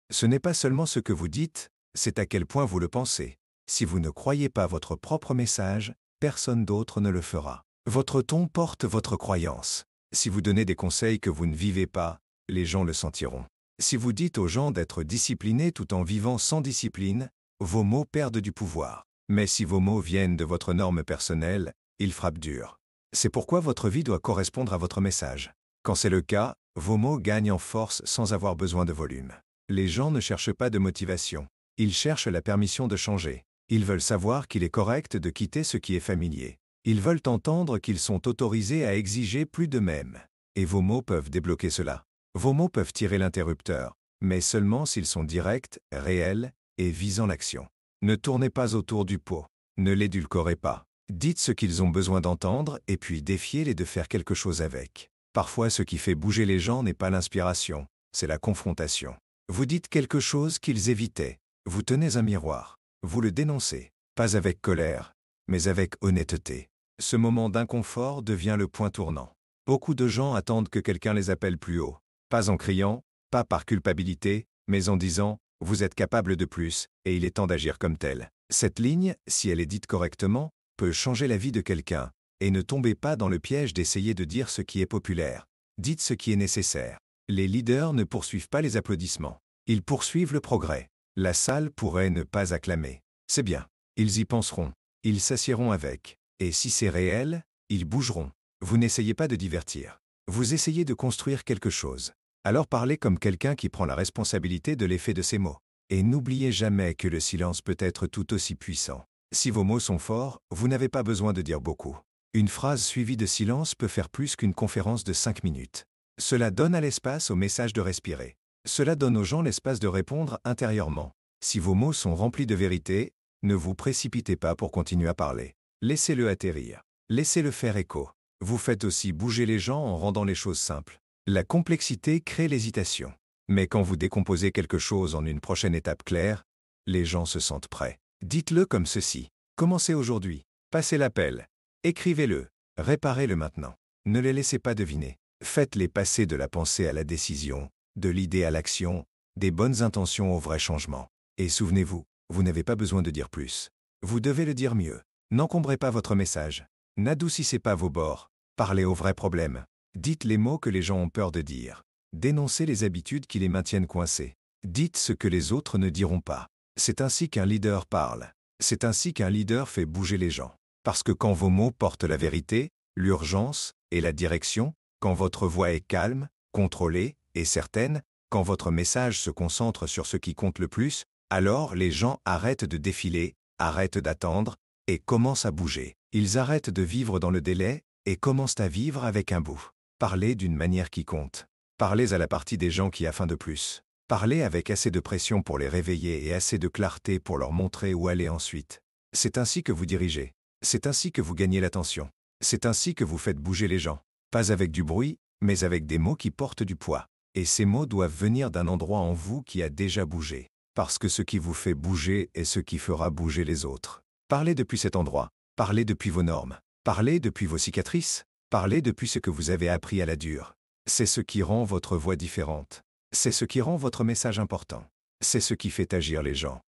Ce n'est pas seulement ce que vous dites, c'est à quel point vous le pensez. Si vous ne croyez pas votre propre message, personne d'autre ne le fera. Votre ton porte votre croyance. Si vous donnez des conseils que vous ne vivez pas, les gens le sentiront. Si vous dites aux gens d'être disciplinés tout en vivant sans discipline, vos mots perdent du pouvoir. Mais si vos mots viennent de votre norme personnelle, ils frappent dur. C'est pourquoi votre vie doit correspondre à votre message. Quand c'est le cas, vos mots gagnent en force sans avoir besoin de volume. Les gens ne cherchent pas de motivation. Ils cherchent la permission de changer. Ils veulent savoir qu'il est correct de quitter ce qui est familier. Ils veulent entendre qu'ils sont autorisés à exiger plus d'eux-mêmes. Et vos mots peuvent débloquer cela. Vos mots peuvent tirer l'interrupteur, mais seulement s'ils sont directs, réels et visant l'action. Ne tournez pas autour du pot. Ne l'édulcorez pas. Dites ce qu'ils ont besoin d'entendre et puis défiez-les de faire quelque chose avec. Parfois, ce qui fait bouger les gens n'est pas l'inspiration, c'est la confrontation. Vous dites quelque chose qu'ils évitaient. Vous tenez un miroir. Vous le dénoncez. Pas avec colère, mais avec honnêteté. Ce moment d'inconfort devient le point tournant. Beaucoup de gens attendent que quelqu'un les appelle plus haut. Pas en criant, pas par culpabilité, mais en disant « Vous êtes capable de plus, et il est temps d'agir comme tel ». Cette ligne, si elle est dite correctement, peut changer la vie de quelqu'un. Et ne tombez pas dans le piège d'essayer de dire ce qui est populaire. Dites ce qui est nécessaire. Les leaders ne poursuivent pas les applaudissements. Ils poursuivent le progrès. La salle pourrait ne pas acclamer. C'est bien. Ils y penseront. Ils s'assiéront avec. Et si c'est réel, ils bougeront. Vous n'essayez pas de divertir. Vous essayez de construire quelque chose. Alors parlez comme quelqu'un qui prend la responsabilité de l'effet de ses mots. Et n'oubliez jamais que le silence peut être tout aussi puissant. Si vos mots sont forts, vous n'avez pas besoin de dire beaucoup. Une phrase suivie de silence peut faire plus qu'une conférence de 5 minutes. Cela donne à l'espace au message de respirer. Cela donne aux gens l'espace de répondre intérieurement. Si vos mots sont remplis de vérité, ne vous précipitez pas pour continuer à parler. Laissez-le atterrir. Laissez-le faire écho. Vous faites aussi bouger les gens en rendant les choses simples. La complexité crée l'hésitation. Mais quand vous décomposez quelque chose en une prochaine étape claire, les gens se sentent prêts. Dites-le comme ceci. Commencez aujourd'hui. Passez l'appel. Écrivez-le. Réparez-le maintenant. Ne les laissez pas deviner. Faites-les passer de la pensée à la décision, de l'idée à l'action, des bonnes intentions au vrai changement. Et souvenez-vous, vous n'avez pas besoin de dire plus. Vous devez le dire mieux. N'encombrez pas votre message. N'adoucissez pas vos bords. Parlez aux vrais problèmes. Dites les mots que les gens ont peur de dire. Dénoncez les habitudes qui les maintiennent coincés. Dites ce que les autres ne diront pas. C'est ainsi qu'un leader parle. C'est ainsi qu'un leader fait bouger les gens. Parce que quand vos mots portent la vérité, l'urgence et la direction, quand votre voix est calme, contrôlée et certaine, quand votre message se concentre sur ce qui compte le plus, alors les gens arrêtent de défiler, arrêtent d'attendre et commencent à bouger. Ils arrêtent de vivre dans le délai et commencent à vivre avec un bout. Parlez d'une manière qui compte. Parlez à la partie des gens qui a faim de plus. Parlez avec assez de pression pour les réveiller et assez de clarté pour leur montrer où aller ensuite. C'est ainsi que vous dirigez. C'est ainsi que vous gagnez l'attention. C'est ainsi que vous faites bouger les gens. Pas avec du bruit, mais avec des mots qui portent du poids. Et ces mots doivent venir d'un endroit en vous qui a déjà bougé. Parce que ce qui vous fait bouger est ce qui fera bouger les autres. Parlez depuis cet endroit. Parlez depuis vos normes. Parlez depuis vos cicatrices. Parlez depuis ce que vous avez appris à la dure. C'est ce qui rend votre voix différente. C'est ce qui rend votre message important. C'est ce qui fait agir les gens.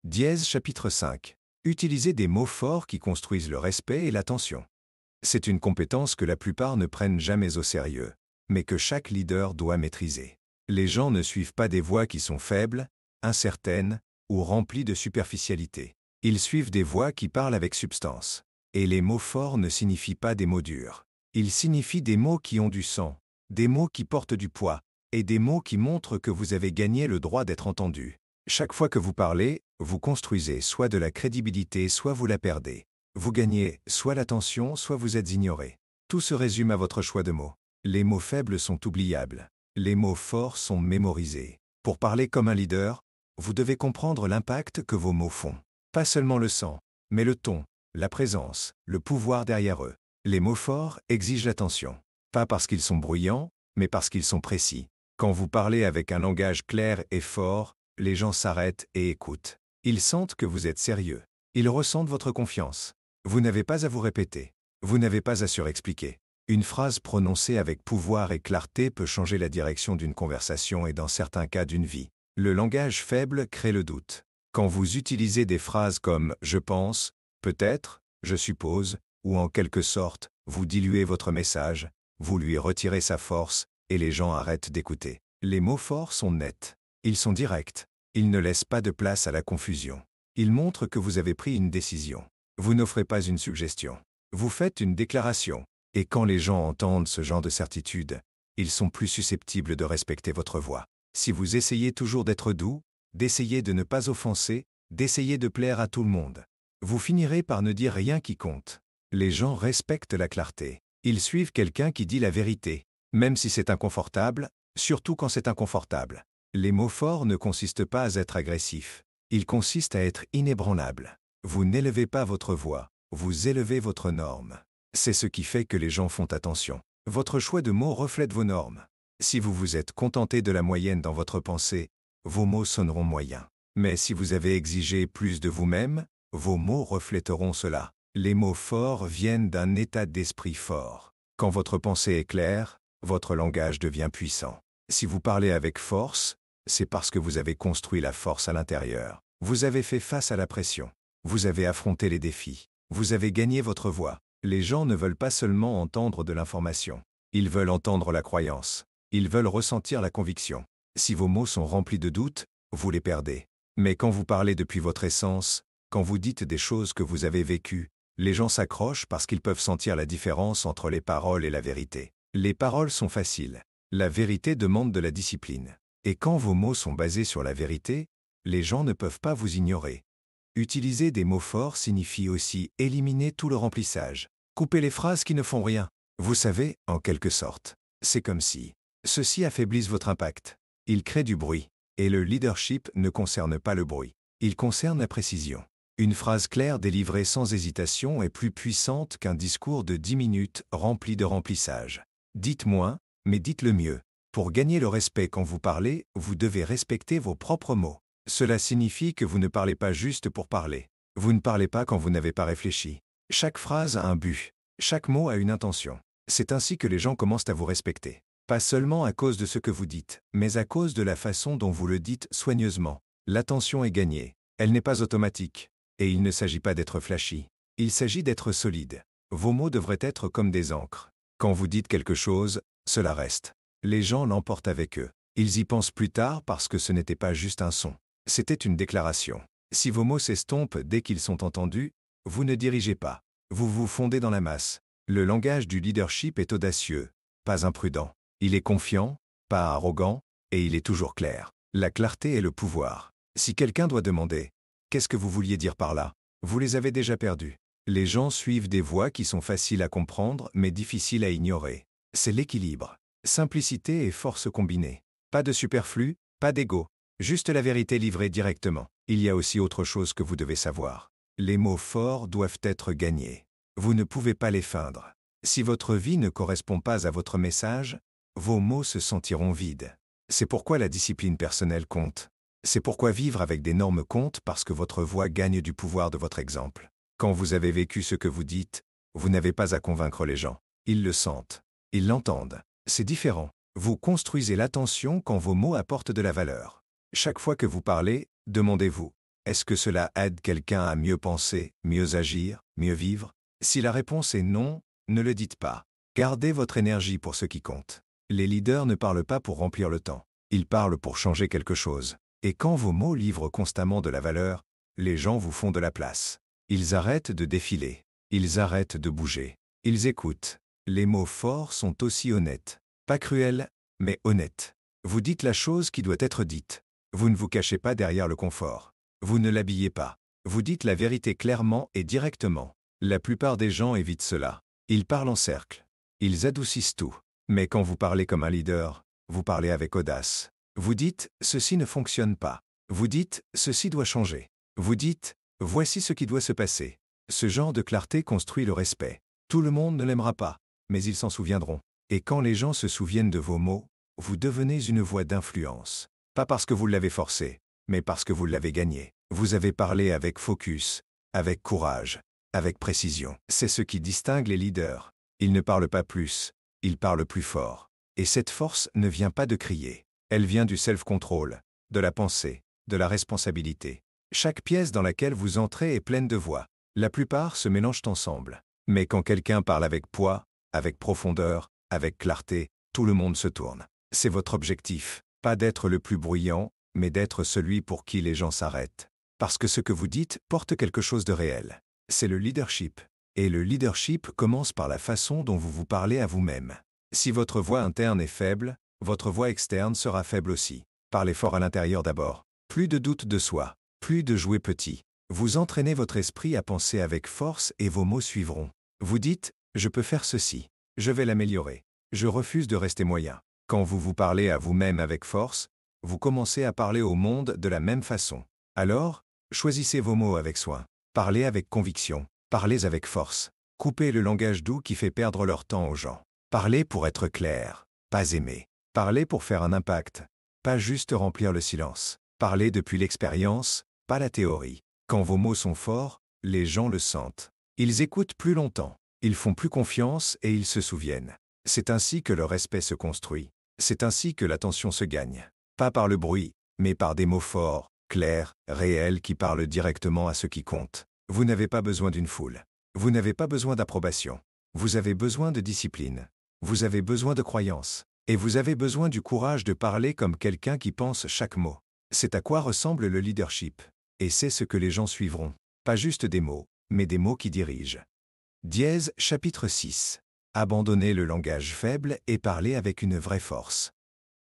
Dièse chapitre 5. Utilisez des mots forts qui construisent le respect et l'attention. C'est une compétence que la plupart ne prennent jamais au sérieux, mais que chaque leader doit maîtriser. Les gens ne suivent pas des voix qui sont faibles, incertaines ou remplies de superficialité. Ils suivent des voix qui parlent avec substance. Et les mots forts ne signifient pas des mots durs. Ils signifient des mots qui ont du sang, des mots qui portent du poids, et des mots qui montrent que vous avez gagné le droit d'être entendu. Chaque fois que vous parlez, vous construisez soit de la crédibilité, soit vous la perdez. Vous gagnez soit l'attention, soit vous êtes ignoré. Tout se résume à votre choix de mots. Les mots faibles sont oubliables. Les mots forts sont mémorisés. Pour parler comme un leader, vous devez comprendre l'impact que vos mots font. Pas seulement le sang, mais le ton, la présence, le pouvoir derrière eux. Les mots forts exigent l'attention. Pas parce qu'ils sont bruyants, mais parce qu'ils sont précis. Quand vous parlez avec un langage clair et fort, les gens s'arrêtent et écoutent. Ils sentent que vous êtes sérieux. Ils ressentent votre confiance. Vous n'avez pas à vous répéter. Vous n'avez pas à surexpliquer. Une phrase prononcée avec pouvoir et clarté peut changer la direction d'une conversation et dans certains cas d'une vie. Le langage faible crée le doute. Quand vous utilisez des phrases comme « je pense »,« peut-être »,« je suppose » ou en quelque sorte, vous diluez votre message, vous lui retirez sa force et les gens arrêtent d'écouter. Les mots forts sont nets. Ils sont directs. Ils ne laissent pas de place à la confusion. Ils montrent que vous avez pris une décision. Vous n'offrez pas une suggestion. Vous faites une déclaration. Et quand les gens entendent ce genre de certitude, ils sont plus susceptibles de respecter votre voix. Si vous essayez toujours d'être doux, d'essayer de ne pas offenser, d'essayer de plaire à tout le monde, vous finirez par ne dire rien qui compte. Les gens respectent la clarté. Ils suivent quelqu'un qui dit la vérité, même si c'est inconfortable, surtout quand c'est inconfortable. Les mots forts ne consistent pas à être agressifs. Ils consistent à être inébranlables. Vous n'élevez pas votre voix, vous élevez votre norme. C'est ce qui fait que les gens font attention. Votre choix de mots reflète vos normes. Si vous vous êtes contenté de la moyenne dans votre pensée, vos mots sonneront moyens. Mais si vous avez exigé plus de vous-même, vos mots reflèteront cela. Les mots forts viennent d'un état d'esprit fort. Quand votre pensée est claire, votre langage devient puissant. Si vous parlez avec force, c'est parce que vous avez construit la force à l'intérieur. Vous avez fait face à la pression. Vous avez affronté les défis. Vous avez gagné votre voix. Les gens ne veulent pas seulement entendre de l'information. Ils veulent entendre la croyance. Ils veulent ressentir la conviction. Si vos mots sont remplis de doutes, vous les perdez. Mais quand vous parlez depuis votre essence, quand vous dites des choses que vous avez vécues, les gens s'accrochent parce qu'ils peuvent sentir la différence entre les paroles et la vérité. Les paroles sont faciles. La vérité demande de la discipline. Et quand vos mots sont basés sur la vérité, les gens ne peuvent pas vous ignorer. Utiliser des mots forts signifie aussi éliminer tout le remplissage. Couper les phrases qui ne font rien. Vous savez, en quelque sorte. C'est comme si ceci affaiblisse votre impact. Il crée du bruit. Et le leadership ne concerne pas le bruit. Il concerne la précision. Une phrase claire délivrée sans hésitation est plus puissante qu'un discours de 10 minutes rempli de remplissage. Dites moins, mais dites-le mieux. Pour gagner le respect quand vous parlez, vous devez respecter vos propres mots. Cela signifie que vous ne parlez pas juste pour parler. Vous ne parlez pas quand vous n'avez pas réfléchi. Chaque phrase a un but. Chaque mot a une intention. C'est ainsi que les gens commencent à vous respecter. Pas seulement à cause de ce que vous dites, mais à cause de la façon dont vous le dites soigneusement. L'attention est gagnée. Elle n'est pas automatique. Et il ne s'agit pas d'être flashy. Il s'agit d'être solide. Vos mots devraient être comme des encres. Quand vous dites quelque chose, cela reste. Les gens l'emportent avec eux. Ils y pensent plus tard parce que ce n'était pas juste un son. C'était une déclaration. Si vos mots s'estompent dès qu'ils sont entendus, vous ne dirigez pas. Vous vous fondez dans la masse. Le langage du leadership est audacieux, pas imprudent. Il est confiant, pas arrogant, et il est toujours clair. La clarté est le pouvoir. Si quelqu'un doit demander « Qu'est-ce que vous vouliez dire par là ?» vous les avez déjà perdus. Les gens suivent des voix qui sont faciles à comprendre mais difficiles à ignorer. C'est l'équilibre. Simplicité et force combinée. Pas de superflu, pas d'ego. Juste la vérité livrée directement. Il y a aussi autre chose que vous devez savoir. Les mots forts doivent être gagnés. Vous ne pouvez pas les feindre. Si votre vie ne correspond pas à votre message, vos mots se sentiront vides. C'est pourquoi la discipline personnelle compte. C'est pourquoi vivre avec des normes compte parce que votre voix gagne du pouvoir de votre exemple. Quand vous avez vécu ce que vous dites, vous n'avez pas à convaincre les gens. Ils le sentent. Ils l'entendent. C'est différent. Vous construisez l'attention quand vos mots apportent de la valeur. Chaque fois que vous parlez, demandez-vous, est-ce que cela aide quelqu'un à mieux penser, mieux agir, mieux vivre? Si la réponse est non, ne le dites pas. Gardez votre énergie pour ce qui compte. Les leaders ne parlent pas pour remplir le temps. Ils parlent pour changer quelque chose. Et quand vos mots livrent constamment de la valeur, les gens vous font de la place. Ils arrêtent de défiler. Ils arrêtent de bouger. Ils écoutent. Les mots forts sont aussi honnêtes. Pas cruels, mais honnêtes. Vous dites la chose qui doit être dite. Vous ne vous cachez pas derrière le confort. Vous ne l'habillez pas. Vous dites la vérité clairement et directement. La plupart des gens évitent cela. Ils parlent en cercle. Ils adoucissent tout. Mais quand vous parlez comme un leader, vous parlez avec audace. Vous dites « ceci ne fonctionne pas ». Vous dites « ceci doit changer ». Vous dites « voici ce qui doit se passer ». Ce genre de clarté construit le respect. Tout le monde ne l'aimera pas, mais ils s'en souviendront. Et quand les gens se souviennent de vos mots, vous devenez une voix d'influence. Pas parce que vous l'avez forcé, mais parce que vous l'avez gagné. Vous avez parlé avec focus, avec courage, avec précision. C'est ce qui distingue les leaders. Ils ne parlent pas plus, ils parlent plus fort. Et cette force ne vient pas de crier. Elle vient du self-control, de la pensée, de la responsabilité. Chaque pièce dans laquelle vous entrez est pleine de voix. La plupart se mélangent ensemble. Mais quand quelqu'un parle avec poids, avec profondeur, avec clarté, tout le monde se tourne. C'est votre objectif, pas d'être le plus bruyant, mais d'être celui pour qui les gens s'arrêtent. Parce que ce que vous dites porte quelque chose de réel. C'est le leadership. Et le leadership commence par la façon dont vous vous parlez à vous-même. Si votre voix interne est faible, votre voix externe sera faible aussi. Parlez fort à l'intérieur d'abord. Plus de doute de soi, plus de jouer petit. Vous entraînez votre esprit à penser avec force et vos mots suivront. Vous dites « je peux faire ceci, je vais l'améliorer, je refuse de rester moyen ». Quand vous vous parlez à vous-même avec force, vous commencez à parler au monde de la même façon. Alors, choisissez vos mots avec soin. Parlez avec conviction. Parlez avec force. Coupez le langage doux qui fait perdre leur temps aux gens. Parlez pour être clair, pas aimer. Parlez pour faire un impact, pas juste remplir le silence. Parlez depuis l'expérience, pas la théorie. Quand vos mots sont forts, les gens le sentent. Ils écoutent plus longtemps, ils font plus confiance et ils se souviennent. C'est ainsi que le respect se construit. C'est ainsi que l'attention se gagne. Pas par le bruit, mais par des mots forts, clairs, réels qui parlent directement à ce qui compte. Vous n'avez pas besoin d'une foule. Vous n'avez pas besoin d'approbation. Vous avez besoin de discipline. Vous avez besoin de croyance. Et vous avez besoin du courage de parler comme quelqu'un qui pense chaque mot. C'est à quoi ressemble le leadership. Et c'est ce que les gens suivront. Pas juste des mots, mais des mots qui dirigent. Dièse, chapitre 6. Abandonnez le langage faible et parlez avec une vraie force.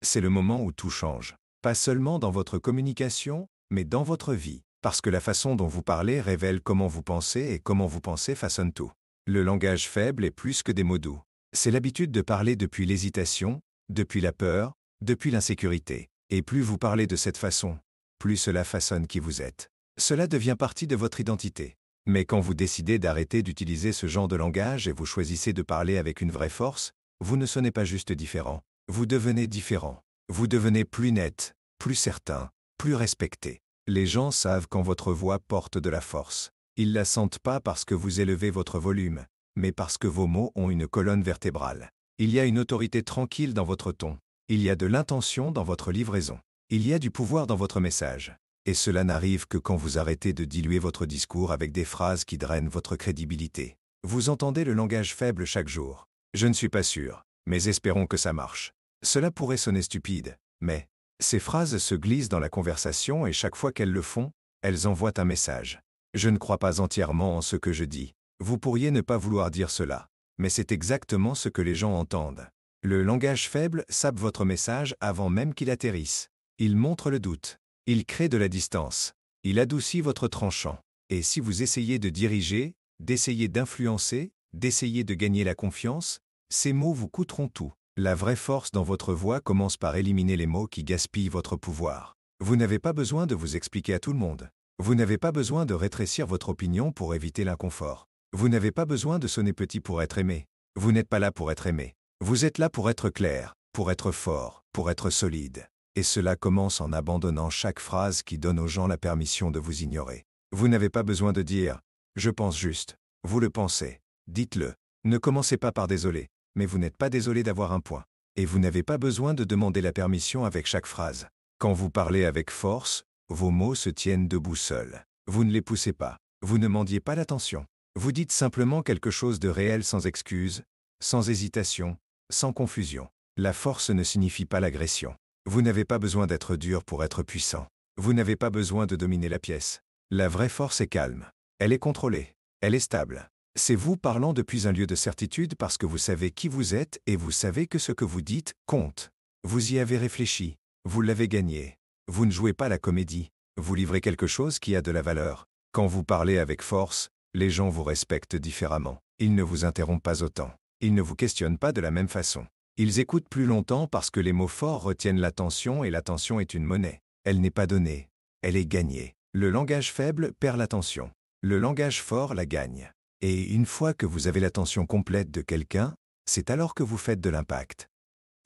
C'est le moment où tout change. Pas seulement dans votre communication, mais dans votre vie. Parce que la façon dont vous parlez révèle comment vous pensez et comment vous pensez façonne tout. Le langage faible est plus que des mots doux. C'est l'habitude de parler depuis l'hésitation, depuis la peur, depuis l'insécurité. Et plus vous parlez de cette façon, plus cela façonne qui vous êtes. Cela devient partie de votre identité. Mais quand vous décidez d'arrêter d'utiliser ce genre de langage et vous choisissez de parler avec une vraie force, vous ne sonnez pas juste différent. Vous devenez différent. Vous devenez plus net, plus certain, plus respecté. Les gens savent quand votre voix porte de la force. Ils la sentent pas parce que vous élevez votre volume, mais parce que vos mots ont une colonne vertébrale. Il y a une autorité tranquille dans votre ton. Il y a de l'intention dans votre livraison. Il y a du pouvoir dans votre message. Et cela n'arrive que quand vous arrêtez de diluer votre discours avec des phrases qui drainent votre crédibilité. Vous entendez le langage faible chaque jour. Je ne suis pas sûr, mais espérons que ça marche. Cela pourrait sonner stupide, mais ces phrases se glissent dans la conversation et chaque fois qu'elles le font, elles envoient un message. Je ne crois pas entièrement en ce que je dis. Vous pourriez ne pas vouloir dire cela, mais c'est exactement ce que les gens entendent. Le langage faible sape votre message avant même qu'il atterrisse. Il montre le doute. Il crée de la distance. Il adoucit votre tranchant. Et si vous essayez de diriger, d'essayer d'influencer, d'essayer de gagner la confiance, ces mots vous coûteront tout. La vraie force dans votre voix commence par éliminer les mots qui gaspillent votre pouvoir. Vous n'avez pas besoin de vous expliquer à tout le monde. Vous n'avez pas besoin de rétrécir votre opinion pour éviter l'inconfort. Vous n'avez pas besoin de sonner petit pour être aimé. Vous n'êtes pas là pour être aimé. Vous êtes là pour être clair, pour être fort, pour être solide. Et cela commence en abandonnant chaque phrase qui donne aux gens la permission de vous ignorer. Vous n'avez pas besoin de dire « je pense juste ». Vous le pensez. Dites-le. Ne commencez pas par « désolé », mais vous n'êtes pas désolé d'avoir un point. Et vous n'avez pas besoin de demander la permission avec chaque phrase. Quand vous parlez avec force, vos mots se tiennent debout seuls. Vous ne les poussez pas. Vous ne mendiez pas l'attention. Vous dites simplement quelque chose de réel sans excuse, sans hésitation, sans confusion. La force ne signifie pas l'agression. Vous n'avez pas besoin d'être dur pour être puissant. Vous n'avez pas besoin de dominer la pièce. La vraie force est calme. Elle est contrôlée. Elle est stable. C'est vous parlant depuis un lieu de certitude parce que vous savez qui vous êtes et vous savez que ce que vous dites compte. Vous y avez réfléchi. Vous l'avez gagné. Vous ne jouez pas la comédie. Vous livrez quelque chose qui a de la valeur. Quand vous parlez avec force, les gens vous respectent différemment. Ils ne vous interrompent pas autant. Ils ne vous questionnent pas de la même façon. Ils écoutent plus longtemps parce que les mots forts retiennent l'attention et l'attention est une monnaie. Elle n'est pas donnée. Elle est gagnée. Le langage faible perd l'attention. Le langage fort la gagne. Et une fois que vous avez l'attention complète de quelqu'un, c'est alors que vous faites de l'impact.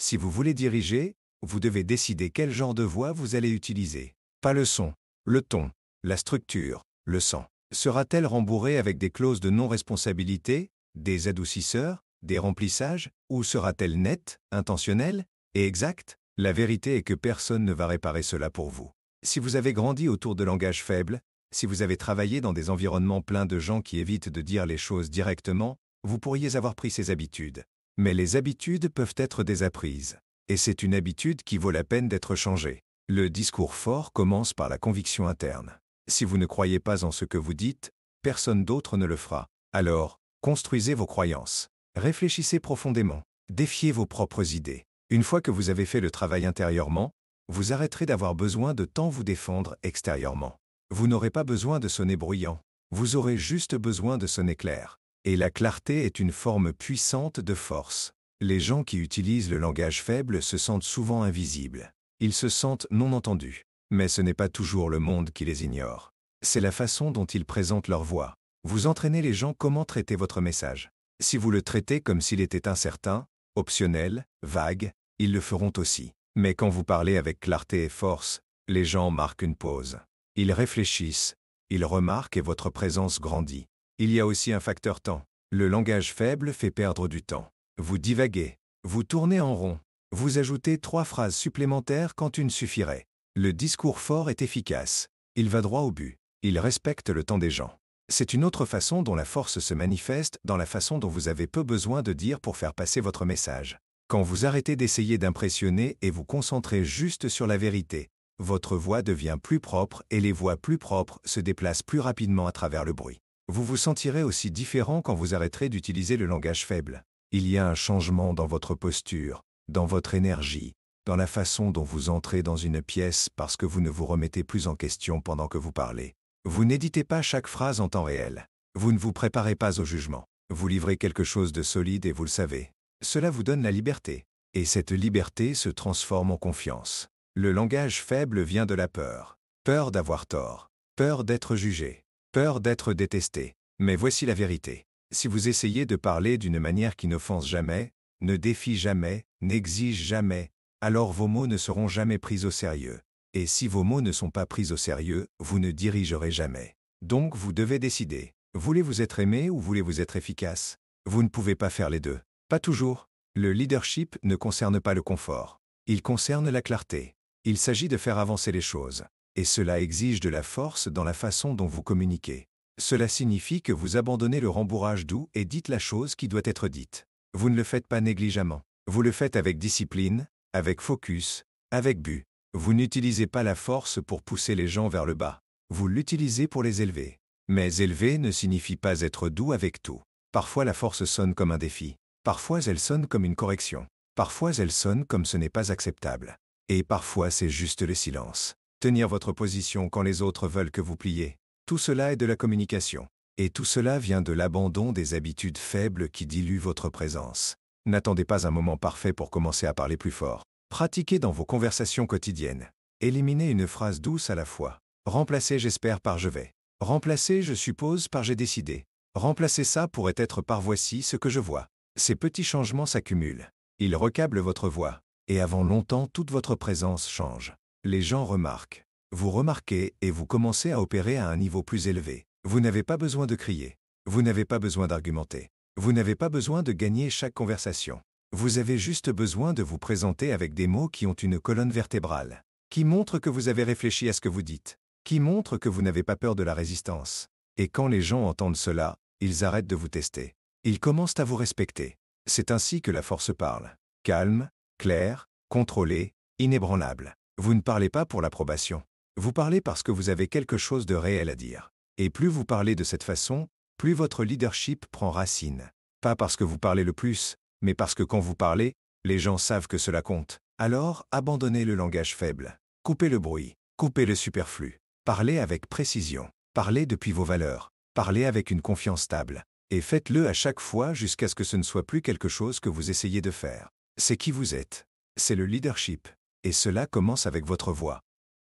Si vous voulez diriger, vous devez décider quel genre de voix vous allez utiliser. Pas le son, le ton, la structure, le sang. Sera-t-elle rembourrée avec des clauses de non-responsabilité, des adoucisseurs, des remplissages, ou sera-t-elle nette, intentionnelle et exacte? La vérité est que personne ne va réparer cela pour vous. Si vous avez grandi autour de langages faibles, si vous avez travaillé dans des environnements pleins de gens qui évitent de dire les choses directement, vous pourriez avoir pris ces habitudes. Mais les habitudes peuvent être désapprises. Et c'est une habitude qui vaut la peine d'être changée. Le discours fort commence par la conviction interne. Si vous ne croyez pas en ce que vous dites, personne d'autre ne le fera. Alors, construisez vos croyances. Réfléchissez profondément. Défiez vos propres idées. Une fois que vous avez fait le travail intérieurement, vous arrêterez d'avoir besoin de tant vous défendre extérieurement. Vous n'aurez pas besoin de sonner bruyant. Vous aurez juste besoin de sonner clair. Et la clarté est une forme puissante de force. Les gens qui utilisent le langage faible se sentent souvent invisibles. Ils se sentent non entendus. Mais ce n'est pas toujours le monde qui les ignore. C'est la façon dont ils présentent leur voix. Vous entraînez les gens comment traiter votre message. Si vous le traitez comme s'il était incertain, optionnel, vague, ils le feront aussi. Mais quand vous parlez avec clarté et force, les gens marquent une pause. Ils réfléchissent, ils remarquent et votre présence grandit. Il y a aussi un facteur temps. Le langage faible fait perdre du temps. Vous divaguez, vous tournez en rond, vous ajoutez 3 phrases supplémentaires quand une suffirait. Le discours fort est efficace. Il va droit au but. Il respecte le temps des gens. C'est une autre façon dont la force se manifeste dans la façon dont vous avez peu besoin de dire pour faire passer votre message. Quand vous arrêtez d'essayer d'impressionner et vous concentrez juste sur la vérité, votre voix devient plus propre et les voix plus propres se déplacent plus rapidement à travers le bruit. Vous vous sentirez aussi différent quand vous arrêterez d'utiliser le langage faible. Il y a un changement dans votre posture, dans votre énergie, dans la façon dont vous entrez dans une pièce parce que vous ne vous remettez plus en question pendant que vous parlez. Vous n'éditez pas chaque phrase en temps réel. Vous ne vous préparez pas au jugement. Vous livrez quelque chose de solide et vous le savez. Cela vous donne la liberté. Et cette liberté se transforme en confiance. Le langage faible vient de la peur. Peur d'avoir tort. Peur d'être jugé. Peur d'être détesté. Mais voici la vérité. Si vous essayez de parler d'une manière qui n'offense jamais, ne défie jamais, n'exige jamais, alors vos mots ne seront jamais pris au sérieux. Et si vos mots ne sont pas pris au sérieux, vous ne dirigerez jamais. Donc vous devez décider. Voulez-vous être aimé ou voulez-vous être efficace? Vous ne pouvez pas faire les deux. Pas toujours. Le leadership ne concerne pas le confort. Il concerne la clarté. Il s'agit de faire avancer les choses. Et cela exige de la force dans la façon dont vous communiquez. Cela signifie que vous abandonnez le rembourrage doux et dites la chose qui doit être dite. Vous ne le faites pas négligemment. Vous le faites avec discipline, avec focus, avec but. Vous n'utilisez pas la force pour pousser les gens vers le bas. Vous l'utilisez pour les élever. Mais élever ne signifie pas être doux avec tout. Parfois la force sonne comme un défi. Parfois elle sonne comme une correction. Parfois elle sonne comme ce n'est pas acceptable. Et parfois c'est juste le silence. Tenir votre position quand les autres veulent que vous pliez. Tout cela est de la communication. Et tout cela vient de l'abandon des habitudes faibles qui diluent votre présence. N'attendez pas un moment parfait pour commencer à parler plus fort. Pratiquez dans vos conversations quotidiennes. Éliminez une phrase douce à la fois. Remplacez j'espère par je vais. Remplacez je suppose par j'ai décidé. Remplacez ça pourrait être par voici ce que je vois. Ces petits changements s'accumulent. Ils recablent votre voix. Et avant longtemps, toute votre présence change. Les gens remarquent. Vous remarquez et vous commencez à opérer à un niveau plus élevé. Vous n'avez pas besoin de crier. Vous n'avez pas besoin d'argumenter. Vous n'avez pas besoin de gagner chaque conversation. Vous avez juste besoin de vous présenter avec des mots qui ont une colonne vertébrale, qui montrent que vous avez réfléchi à ce que vous dites, qui montrent que vous n'avez pas peur de la résistance. Et quand les gens entendent cela, ils arrêtent de vous tester. Ils commencent à vous respecter. C'est ainsi que la force parle. Calme, clair, contrôlé, inébranlable. Vous ne parlez pas pour l'approbation. Vous parlez parce que vous avez quelque chose de réel à dire. Et plus vous parlez de cette façon, plus votre leadership prend racine. Pas parce que vous parlez le plus, mais parce que quand vous parlez, les gens savent que cela compte. Alors, abandonnez le langage faible. Coupez le bruit. Coupez le superflu. Parlez avec précision. Parlez depuis vos valeurs. Parlez avec une confiance stable. Et faites-le à chaque fois jusqu'à ce que ce ne soit plus quelque chose que vous essayez de faire. C'est qui vous êtes. C'est le leadership. Et cela commence avec votre voix.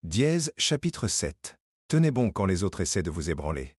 Dièse, chapitre 7. Tenez bon quand les autres essaient de vous ébranler.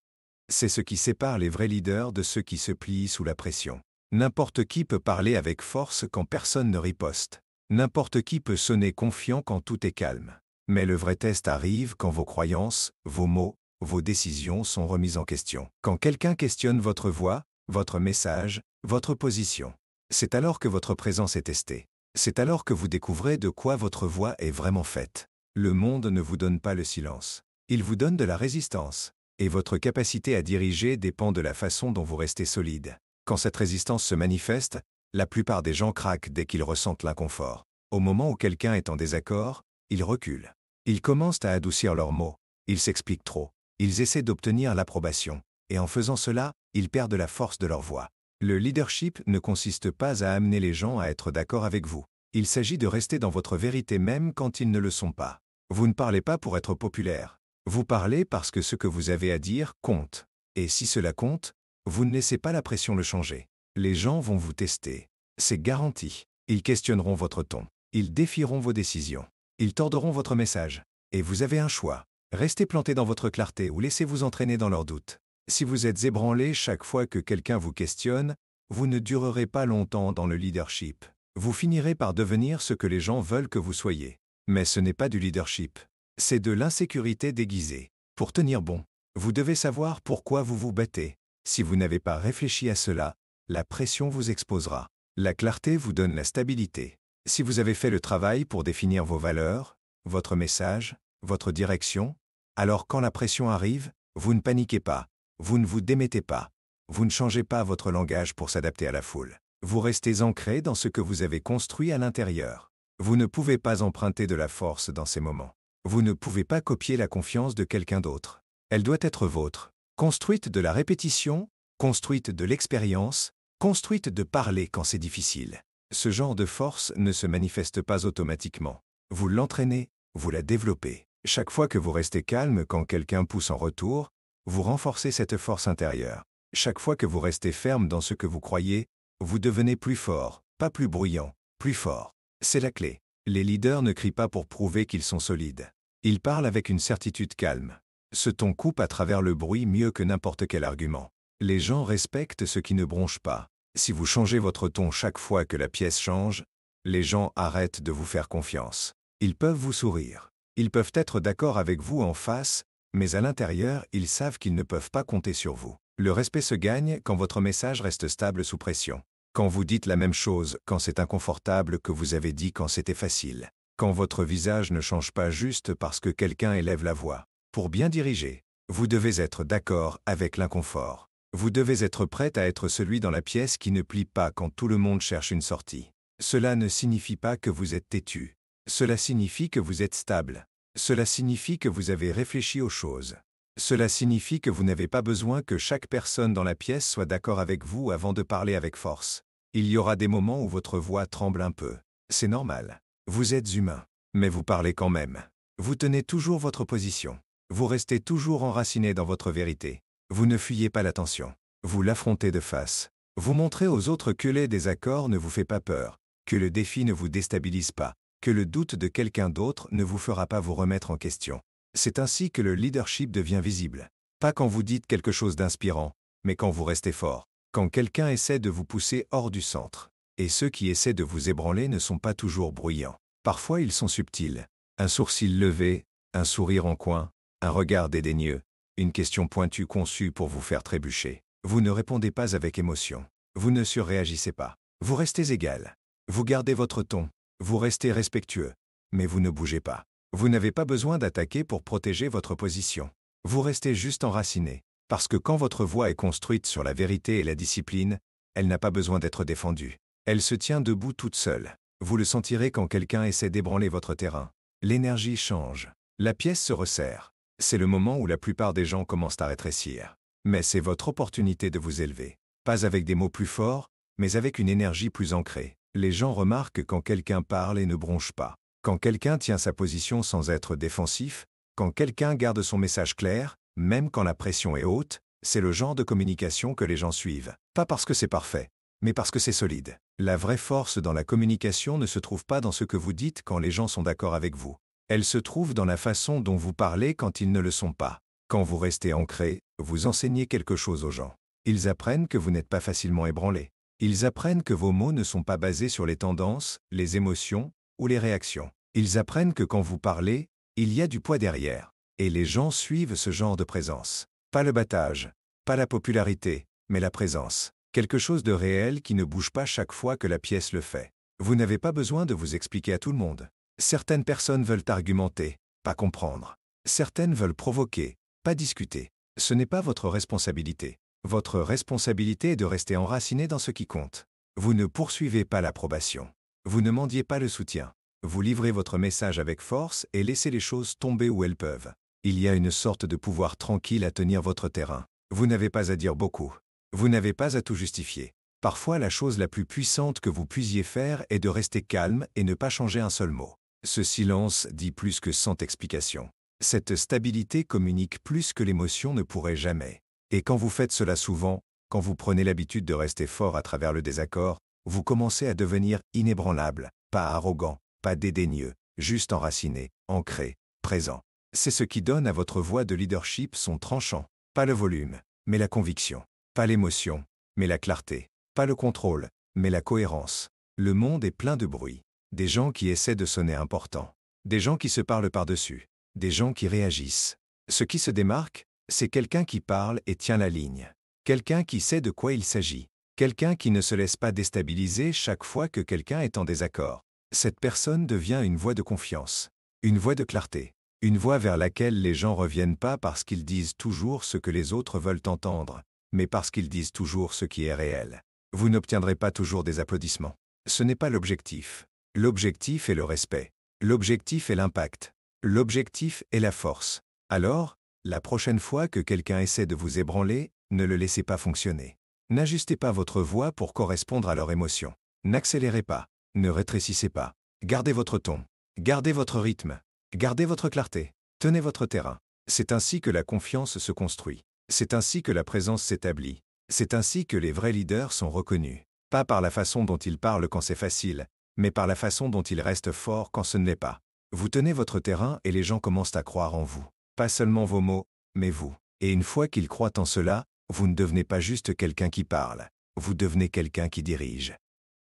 C'est ce qui sépare les vrais leaders de ceux qui se plient sous la pression. N'importe qui peut parler avec force quand personne ne riposte. N'importe qui peut sonner confiant quand tout est calme. Mais le vrai test arrive quand vos croyances, vos mots, vos décisions sont remises en question. Quand quelqu'un questionne votre voix, votre message, votre position. C'est alors que votre présence est testée. C'est alors que vous découvrez de quoi votre voix est vraiment faite. Le monde ne vous donne pas le silence. Il vous donne de la résistance. Et votre capacité à diriger dépend de la façon dont vous restez solide. Quand cette résistance se manifeste, la plupart des gens craquent dès qu'ils ressentent l'inconfort. Au moment où quelqu'un est en désaccord, ils reculent. Ils commencent à adoucir leurs mots. Ils s'expliquent trop. Ils essaient d'obtenir l'approbation. Et en faisant cela, ils perdent la force de leur voix. Le leadership ne consiste pas à amener les gens à être d'accord avec vous. Il s'agit de rester dans votre vérité même quand ils ne le sont pas. Vous ne parlez pas pour être populaire. Vous parlez parce que ce que vous avez à dire compte. Et si cela compte, vous ne laissez pas la pression le changer. Les gens vont vous tester. C'est garanti. Ils questionneront votre ton. Ils défieront vos décisions. Ils torderont votre message. Et vous avez un choix. Restez planté dans votre clarté ou laissez-vous entraîner dans leurs doutes. Si vous êtes ébranlé chaque fois que quelqu'un vous questionne, vous ne durerez pas longtemps dans le leadership. Vous finirez par devenir ce que les gens veulent que vous soyez. Mais ce n'est pas du leadership. C'est de l'insécurité déguisée. Pour tenir bon, vous devez savoir pourquoi vous vous battez. Si vous n'avez pas réfléchi à cela, la pression vous exposera. La clarté vous donne la stabilité. Si vous avez fait le travail pour définir vos valeurs, votre message, votre direction, alors quand la pression arrive, vous ne paniquez pas, vous ne vous démettez pas, vous ne changez pas votre langage pour s'adapter à la foule. Vous restez ancré dans ce que vous avez construit à l'intérieur. Vous ne pouvez pas emprunter de la force dans ces moments. Vous ne pouvez pas copier la confiance de quelqu'un d'autre. Elle doit être vôtre, construite de la répétition, construite de l'expérience, construite de parler quand c'est difficile. Ce genre de force ne se manifeste pas automatiquement. Vous l'entraînez, vous la développez. Chaque fois que vous restez calme quand quelqu'un pousse en retour, vous renforcez cette force intérieure. Chaque fois que vous restez ferme dans ce que vous croyez, vous devenez plus fort, pas plus bruyant, plus fort. C'est la clé. Les leaders ne crient pas pour prouver qu'ils sont solides. Ils parlent avec une certitude calme. Ce ton coupe à travers le bruit mieux que n'importe quel argument. Les gens respectent ce qui ne bronche pas. Si vous changez votre ton chaque fois que la pièce change, les gens arrêtent de vous faire confiance. Ils peuvent vous sourire. Ils peuvent être d'accord avec vous en face, mais à l'intérieur, ils savent qu'ils ne peuvent pas compter sur vous. Le respect se gagne quand votre message reste stable sous pression. Quand vous dites la même chose quand c'est inconfortable que vous avez dit quand c'était facile. Quand votre visage ne change pas juste parce que quelqu'un élève la voix. Pour bien diriger, vous devez être d'accord avec l'inconfort. Vous devez être prête à être celui dans la pièce qui ne plie pas quand tout le monde cherche une sortie. Cela ne signifie pas que vous êtes têtu. Cela signifie que vous êtes stable. Cela signifie que vous avez réfléchi aux choses. Cela signifie que vous n'avez pas besoin que chaque personne dans la pièce soit d'accord avec vous avant de parler avec force. Il y aura des moments où votre voix tremble un peu. C'est normal. Vous êtes humain. Mais vous parlez quand même. Vous tenez toujours votre position. Vous restez toujours enraciné dans votre vérité. Vous ne fuyez pas l'attention. Vous l'affrontez de face. Vous montrez aux autres que les désaccords ne vous fait pas peur, que le défi ne vous déstabilise pas, que le doute de quelqu'un d'autre ne vous fera pas vous remettre en question. C'est ainsi que le leadership devient visible. Pas quand vous dites quelque chose d'inspirant, mais quand vous restez fort. Quand quelqu'un essaie de vous pousser hors du centre. Et ceux qui essaient de vous ébranler ne sont pas toujours bruyants. Parfois ils sont subtils. Un sourcil levé, un sourire en coin, un regard dédaigneux, une question pointue conçue pour vous faire trébucher. Vous ne répondez pas avec émotion. Vous ne surréagissez pas. Vous restez égal. Vous gardez votre ton. Vous restez respectueux. Mais vous ne bougez pas. Vous n'avez pas besoin d'attaquer pour protéger votre position. Vous restez juste enraciné. Parce que quand votre voix est construite sur la vérité et la discipline, elle n'a pas besoin d'être défendue. Elle se tient debout toute seule. Vous le sentirez quand quelqu'un essaie d'ébranler votre terrain. L'énergie change. La pièce se resserre. C'est le moment où la plupart des gens commencent à rétrécir. Mais c'est votre opportunité de vous élever. Pas avec des mots plus forts, mais avec une énergie plus ancrée. Les gens remarquent quand quelqu'un parle et ne bronche pas. Quand quelqu'un tient sa position sans être défensif, quand quelqu'un garde son message clair, même quand la pression est haute, c'est le genre de communication que les gens suivent. Pas parce que c'est parfait, mais parce que c'est solide. La vraie force dans la communication ne se trouve pas dans ce que vous dites quand les gens sont d'accord avec vous. Elle se trouve dans la façon dont vous parlez quand ils ne le sont pas. Quand vous restez ancré, vous enseignez quelque chose aux gens. Ils apprennent que vous n'êtes pas facilement ébranlé. Ils apprennent que vos mots ne sont pas basés sur les tendances, les émotions ou les réactions. Ils apprennent que quand vous parlez, il y a du poids derrière. Et les gens suivent ce genre de présence. Pas le battage, pas la popularité, mais la présence. Quelque chose de réel qui ne bouge pas chaque fois que la pièce le fait. Vous n'avez pas besoin de vous expliquer à tout le monde. Certaines personnes veulent argumenter, pas comprendre. Certaines veulent provoquer, pas discuter. Ce n'est pas votre responsabilité. Votre responsabilité est de rester enraciné dans ce qui compte. Vous ne poursuivez pas l'approbation. Vous ne mendiez pas le soutien. Vous livrez votre message avec force et laissez les choses tomber où elles peuvent. Il y a une sorte de pouvoir tranquille à tenir votre terrain. Vous n'avez pas à dire beaucoup. Vous n'avez pas à tout justifier. Parfois, la chose la plus puissante que vous puissiez faire est de rester calme et ne pas changer un seul mot. Ce silence dit plus que 100 explications. Cette stabilité communique plus que l'émotion ne pourrait jamais. Et quand vous faites cela souvent, quand vous prenez l'habitude de rester fort à travers le désaccord, vous commencez à devenir inébranlable, pas arrogant, pas dédaigneux, juste enraciné, ancré, présent. C'est ce qui donne à votre voix de leadership son tranchant. Pas le volume, mais la conviction. Pas l'émotion, mais la clarté. Pas le contrôle, mais la cohérence. Le monde est plein de bruit. Des gens qui essaient de sonner importants. Des gens qui se parlent par-dessus. Des gens qui réagissent. Ce qui se démarque, c'est quelqu'un qui parle et tient la ligne. Quelqu'un qui sait de quoi il s'agit. Quelqu'un qui ne se laisse pas déstabiliser chaque fois que quelqu'un est en désaccord. Cette personne devient une voix de confiance. Une voix de clarté. Une voix vers laquelle les gens reviennent pas parce qu'ils disent toujours ce que les autres veulent entendre, mais parce qu'ils disent toujours ce qui est réel. Vous n'obtiendrez pas toujours des applaudissements. Ce n'est pas l'objectif. L'objectif est le respect. L'objectif est l'impact. L'objectif est la force. Alors, la prochaine fois que quelqu'un essaie de vous ébranler, ne le laissez pas fonctionner. N'ajustez pas votre voix pour correspondre à leur émotion. N'accélérez pas. Ne rétrécissez pas. Gardez votre ton. Gardez votre rythme. Gardez votre clarté. Tenez votre terrain. C'est ainsi que la confiance se construit. C'est ainsi que la présence s'établit. C'est ainsi que les vrais leaders sont reconnus. Pas par la façon dont ils parlent quand c'est facile, mais par la façon dont ils restent forts quand ce ne l'est pas. Vous tenez votre terrain et les gens commencent à croire en vous. Pas seulement vos mots, mais vous. Et une fois qu'ils croient en cela, vous ne devenez pas juste quelqu'un qui parle. Vous devenez quelqu'un qui dirige.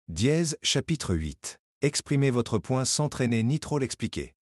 Dièse, chapitre 8. Exprimez votre point sans traîner ni trop l'expliquer.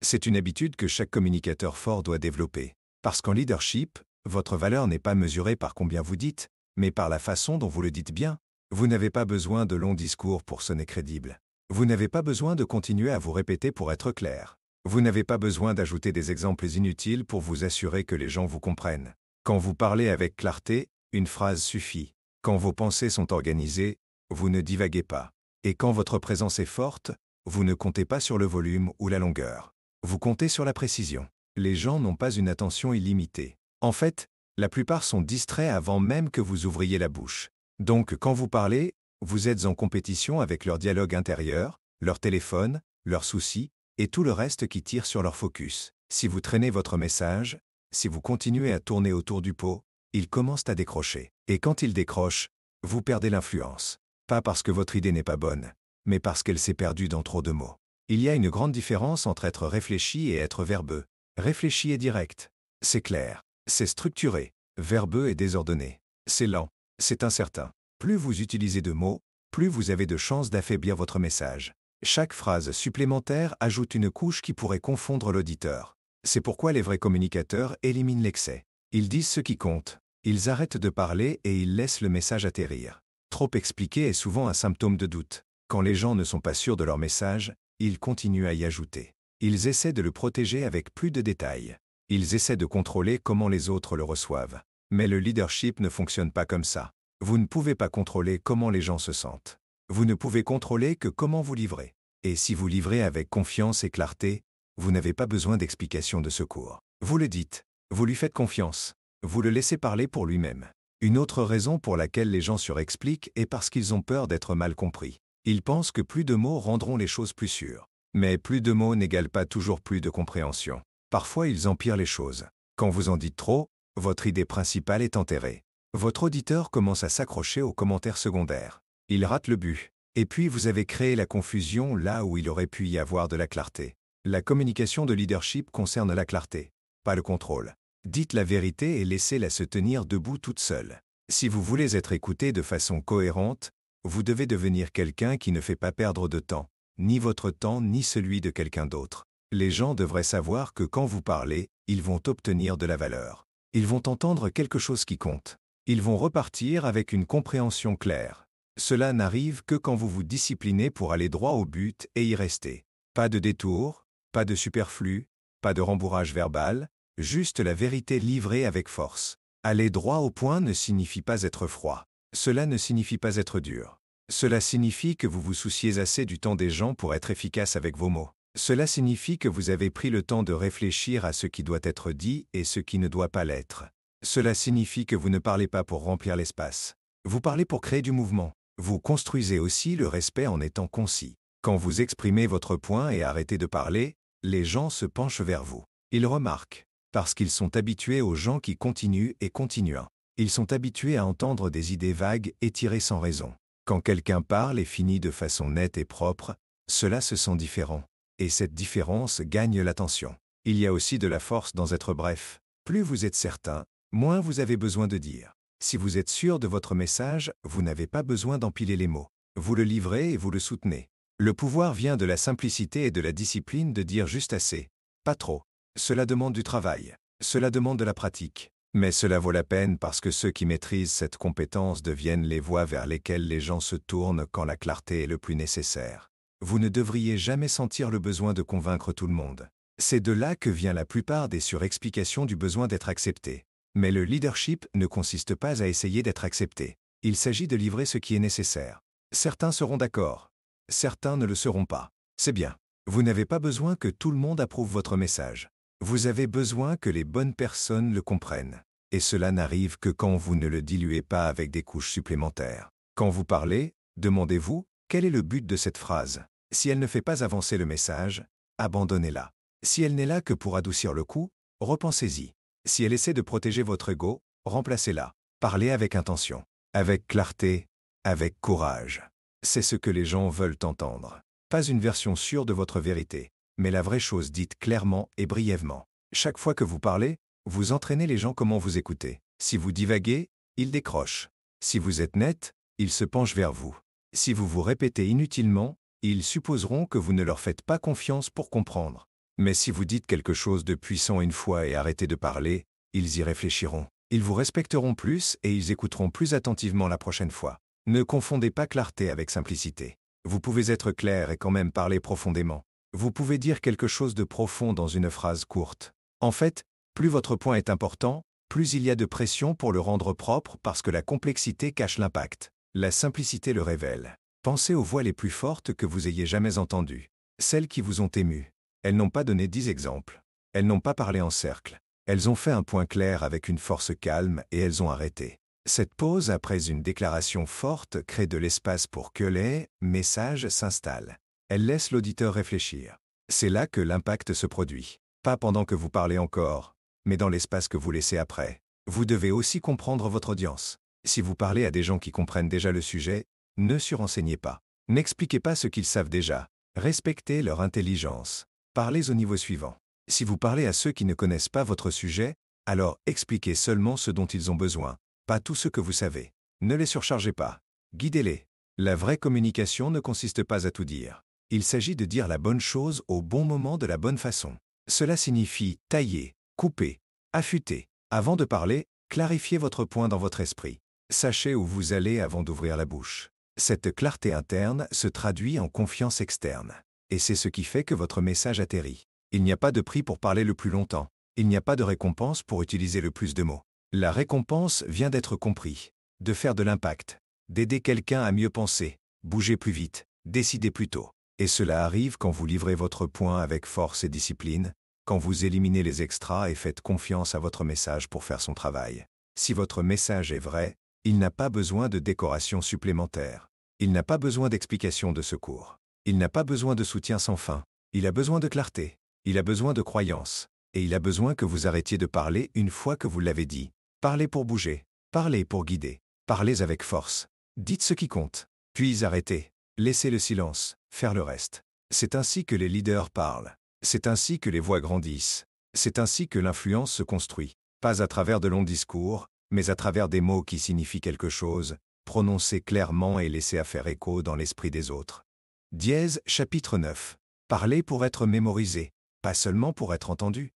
C'est une habitude que chaque communicateur fort doit développer. Parce qu'en leadership, votre valeur n'est pas mesurée par combien vous dites, mais par la façon dont vous le dites bien. Vous n'avez pas besoin de longs discours pour sonner crédible. Vous n'avez pas besoin de continuer à vous répéter pour être clair. Vous n'avez pas besoin d'ajouter des exemples inutiles pour vous assurer que les gens vous comprennent. Quand vous parlez avec clarté, une phrase suffit. Quand vos pensées sont organisées, vous ne divaguez pas. Et quand votre présence est forte, vous ne comptez pas sur le volume ou la longueur. Vous comptez sur la précision. Les gens n'ont pas une attention illimitée. En fait, la plupart sont distraits avant même que vous ouvriez la bouche. Donc quand vous parlez, vous êtes en compétition avec leur dialogue intérieur, leur téléphone, leurs soucis, et tout le reste qui tire sur leur focus. Si vous traînez votre message, si vous continuez à tourner autour du pot, ils commencent à décrocher. Et quand ils décrochent, vous perdez l'influence. Pas parce que votre idée n'est pas bonne, mais parce qu'elle s'est perdue dans trop de mots. Il y a une grande différence entre être réfléchi et être verbeux. Réfléchi est direct. C'est clair. C'est structuré. Verbeux et désordonné. C'est lent. C'est incertain. Plus vous utilisez de mots, plus vous avez de chances d'affaiblir votre message. Chaque phrase supplémentaire ajoute une couche qui pourrait confondre l'auditeur. C'est pourquoi les vrais communicateurs éliminent l'excès. Ils disent ce qui compte. Ils arrêtent de parler et ils laissent le message atterrir. Trop expliquer est souvent un symptôme de doute. Quand les gens ne sont pas sûrs de leur message, ils continuent à y ajouter. Ils essaient de le protéger avec plus de détails. Ils essaient de contrôler comment les autres le reçoivent. Mais le leadership ne fonctionne pas comme ça. Vous ne pouvez pas contrôler comment les gens se sentent. Vous ne pouvez contrôler que comment vous livrez. Et si vous livrez avec confiance et clarté, vous n'avez pas besoin d'explications de secours. Vous le dites. Vous lui faites confiance. Vous le laissez parler pour lui-même. Une autre raison pour laquelle les gens surexpliquent est parce qu'ils ont peur d'être mal compris. Ils pensent que plus de mots rendront les choses plus sûres. Mais plus de mots n'égale pas toujours plus de compréhension. Parfois, ils empirent les choses. Quand vous en dites trop, votre idée principale est enterrée. Votre auditeur commence à s'accrocher aux commentaires secondaires. Il rate le but. Et puis vous avez créé la confusion là où il aurait pu y avoir de la clarté. La communication de leadership concerne la clarté, pas le contrôle. Dites la vérité et laissez-la se tenir debout toute seule. Si vous voulez être écouté de façon cohérente, vous devez devenir quelqu'un qui ne fait pas perdre de temps, ni votre temps ni celui de quelqu'un d'autre. Les gens devraient savoir que quand vous parlez, ils vont obtenir de la valeur. Ils vont entendre quelque chose qui compte. Ils vont repartir avec une compréhension claire. Cela n'arrive que quand vous vous disciplinez pour aller droit au but et y rester. Pas de détour, pas de superflu, pas de rembourrage verbal, juste la vérité livrée avec force. Aller droit au point ne signifie pas être froid. Cela ne signifie pas être dur. Cela signifie que vous vous souciez assez du temps des gens pour être efficace avec vos mots. Cela signifie que vous avez pris le temps de réfléchir à ce qui doit être dit et ce qui ne doit pas l'être. Cela signifie que vous ne parlez pas pour remplir l'espace. Vous parlez pour créer du mouvement. Vous construisez aussi le respect en étant concis. Quand vous exprimez votre point et arrêtez de parler, les gens se penchent vers vous. Ils remarquent, parce qu'ils sont habitués aux gens qui continuent et continuent. Ils sont habitués à entendre des idées vagues étirées sans raison. Quand quelqu'un parle et finit de façon nette et propre, cela se sent différent. Et cette différence gagne l'attention. Il y a aussi de la force dans être bref. Plus vous êtes certain, moins vous avez besoin de dire. Si vous êtes sûr de votre message, vous n'avez pas besoin d'empiler les mots. Vous le livrez et vous le soutenez. Le pouvoir vient de la simplicité et de la discipline de dire juste assez. Pas trop. Cela demande du travail. Cela demande de la pratique. Mais cela vaut la peine parce que ceux qui maîtrisent cette compétence deviennent les voies vers lesquelles les gens se tournent quand la clarté est le plus nécessaire. Vous ne devriez jamais sentir le besoin de convaincre tout le monde. C'est de là que vient la plupart des surexplications du besoin d'être accepté. Mais le leadership ne consiste pas à essayer d'être accepté. Il s'agit de livrer ce qui est nécessaire. Certains seront d'accord. Certains ne le seront pas. C'est bien. Vous n'avez pas besoin que tout le monde approuve votre message. Vous avez besoin que les bonnes personnes le comprennent. Et cela n'arrive que quand vous ne le diluez pas avec des couches supplémentaires. Quand vous parlez, demandez-vous, quel est le but de cette phrase? Si elle ne fait pas avancer le message, abandonnez-la. Si elle n'est là que pour adoucir le coup, repensez-y. Si elle essaie de protéger votre ego, remplacez-la. Parlez avec intention, avec clarté, avec courage. C'est ce que les gens veulent entendre. Pas une version sûre de votre vérité, mais la vraie chose dite clairement et brièvement. Chaque fois que vous parlez, vous entraînez les gens comment vous écouter. Si vous divaguez, ils décrochent. Si vous êtes net, ils se penchent vers vous. Si vous vous répétez inutilement, ils supposeront que vous ne leur faites pas confiance pour comprendre. Mais si vous dites quelque chose de puissant une fois et arrêtez de parler, ils y réfléchiront. Ils vous respecteront plus et ils écouteront plus attentivement la prochaine fois. Ne confondez pas clarté avec simplicité. Vous pouvez être clair et quand même parler profondément. Vous pouvez dire quelque chose de profond dans une phrase courte. En fait, plus votre point est important, plus il y a de pression pour le rendre propre parce que la complexité cache l'impact. La simplicité le révèle. Pensez aux voix les plus fortes que vous ayez jamais entendues. Celles qui vous ont ému. Elles n'ont pas donné 10 exemples. Elles n'ont pas parlé en cercle. Elles ont fait un point clair avec une force calme et elles ont arrêté. Cette pause après une déclaration forte crée de l'espace pour que les messages s'installent. Elle laisse l'auditeur réfléchir. C'est là que l'impact se produit. Pas pendant que vous parlez encore, mais dans l'espace que vous laissez après. Vous devez aussi comprendre votre audience. Si vous parlez à des gens qui comprennent déjà le sujet, ne surenseignez pas. N'expliquez pas ce qu'ils savent déjà. Respectez leur intelligence. Parlez au niveau suivant. Si vous parlez à ceux qui ne connaissent pas votre sujet, alors expliquez seulement ce dont ils ont besoin, pas tout ce que vous savez. Ne les surchargez pas. Guidez-les. La vraie communication ne consiste pas à tout dire. Il s'agit de dire la bonne chose au bon moment de la bonne façon. Cela signifie tailler, couper, affûter. Avant de parler, clarifiez votre point dans votre esprit. Sachez où vous allez avant d'ouvrir la bouche. Cette clarté interne se traduit en confiance externe. Et c'est ce qui fait que votre message atterrit. Il n'y a pas de prix pour parler le plus longtemps. Il n'y a pas de récompense pour utiliser le plus de mots. La récompense vient d'être compris, de faire de l'impact, d'aider quelqu'un à mieux penser, bouger plus vite, décider plus tôt. Et cela arrive quand vous livrez votre point avec force et discipline, quand vous éliminez les extras et faites confiance à votre message pour faire son travail. Si votre message est vrai, il n'a pas besoin de décoration supplémentaire. Il n'a pas besoin d'explications de secours. Il n'a pas besoin de soutien sans fin. Il a besoin de clarté. Il a besoin de croyance. Et il a besoin que vous arrêtiez de parler une fois que vous l'avez dit. Parlez pour bouger. Parlez pour guider. Parlez avec force. Dites ce qui compte. Puis arrêtez. Laissez le silence. Faire le reste. C'est ainsi que les leaders parlent. C'est ainsi que les voix grandissent. C'est ainsi que l'influence se construit. Pas à travers de longs discours, mais à travers des mots qui signifient quelque chose, prononcés clairement et laissés à faire écho dans l'esprit des autres. Dièse, chapitre 9. Parler pour être mémorisé, pas seulement pour être entendu.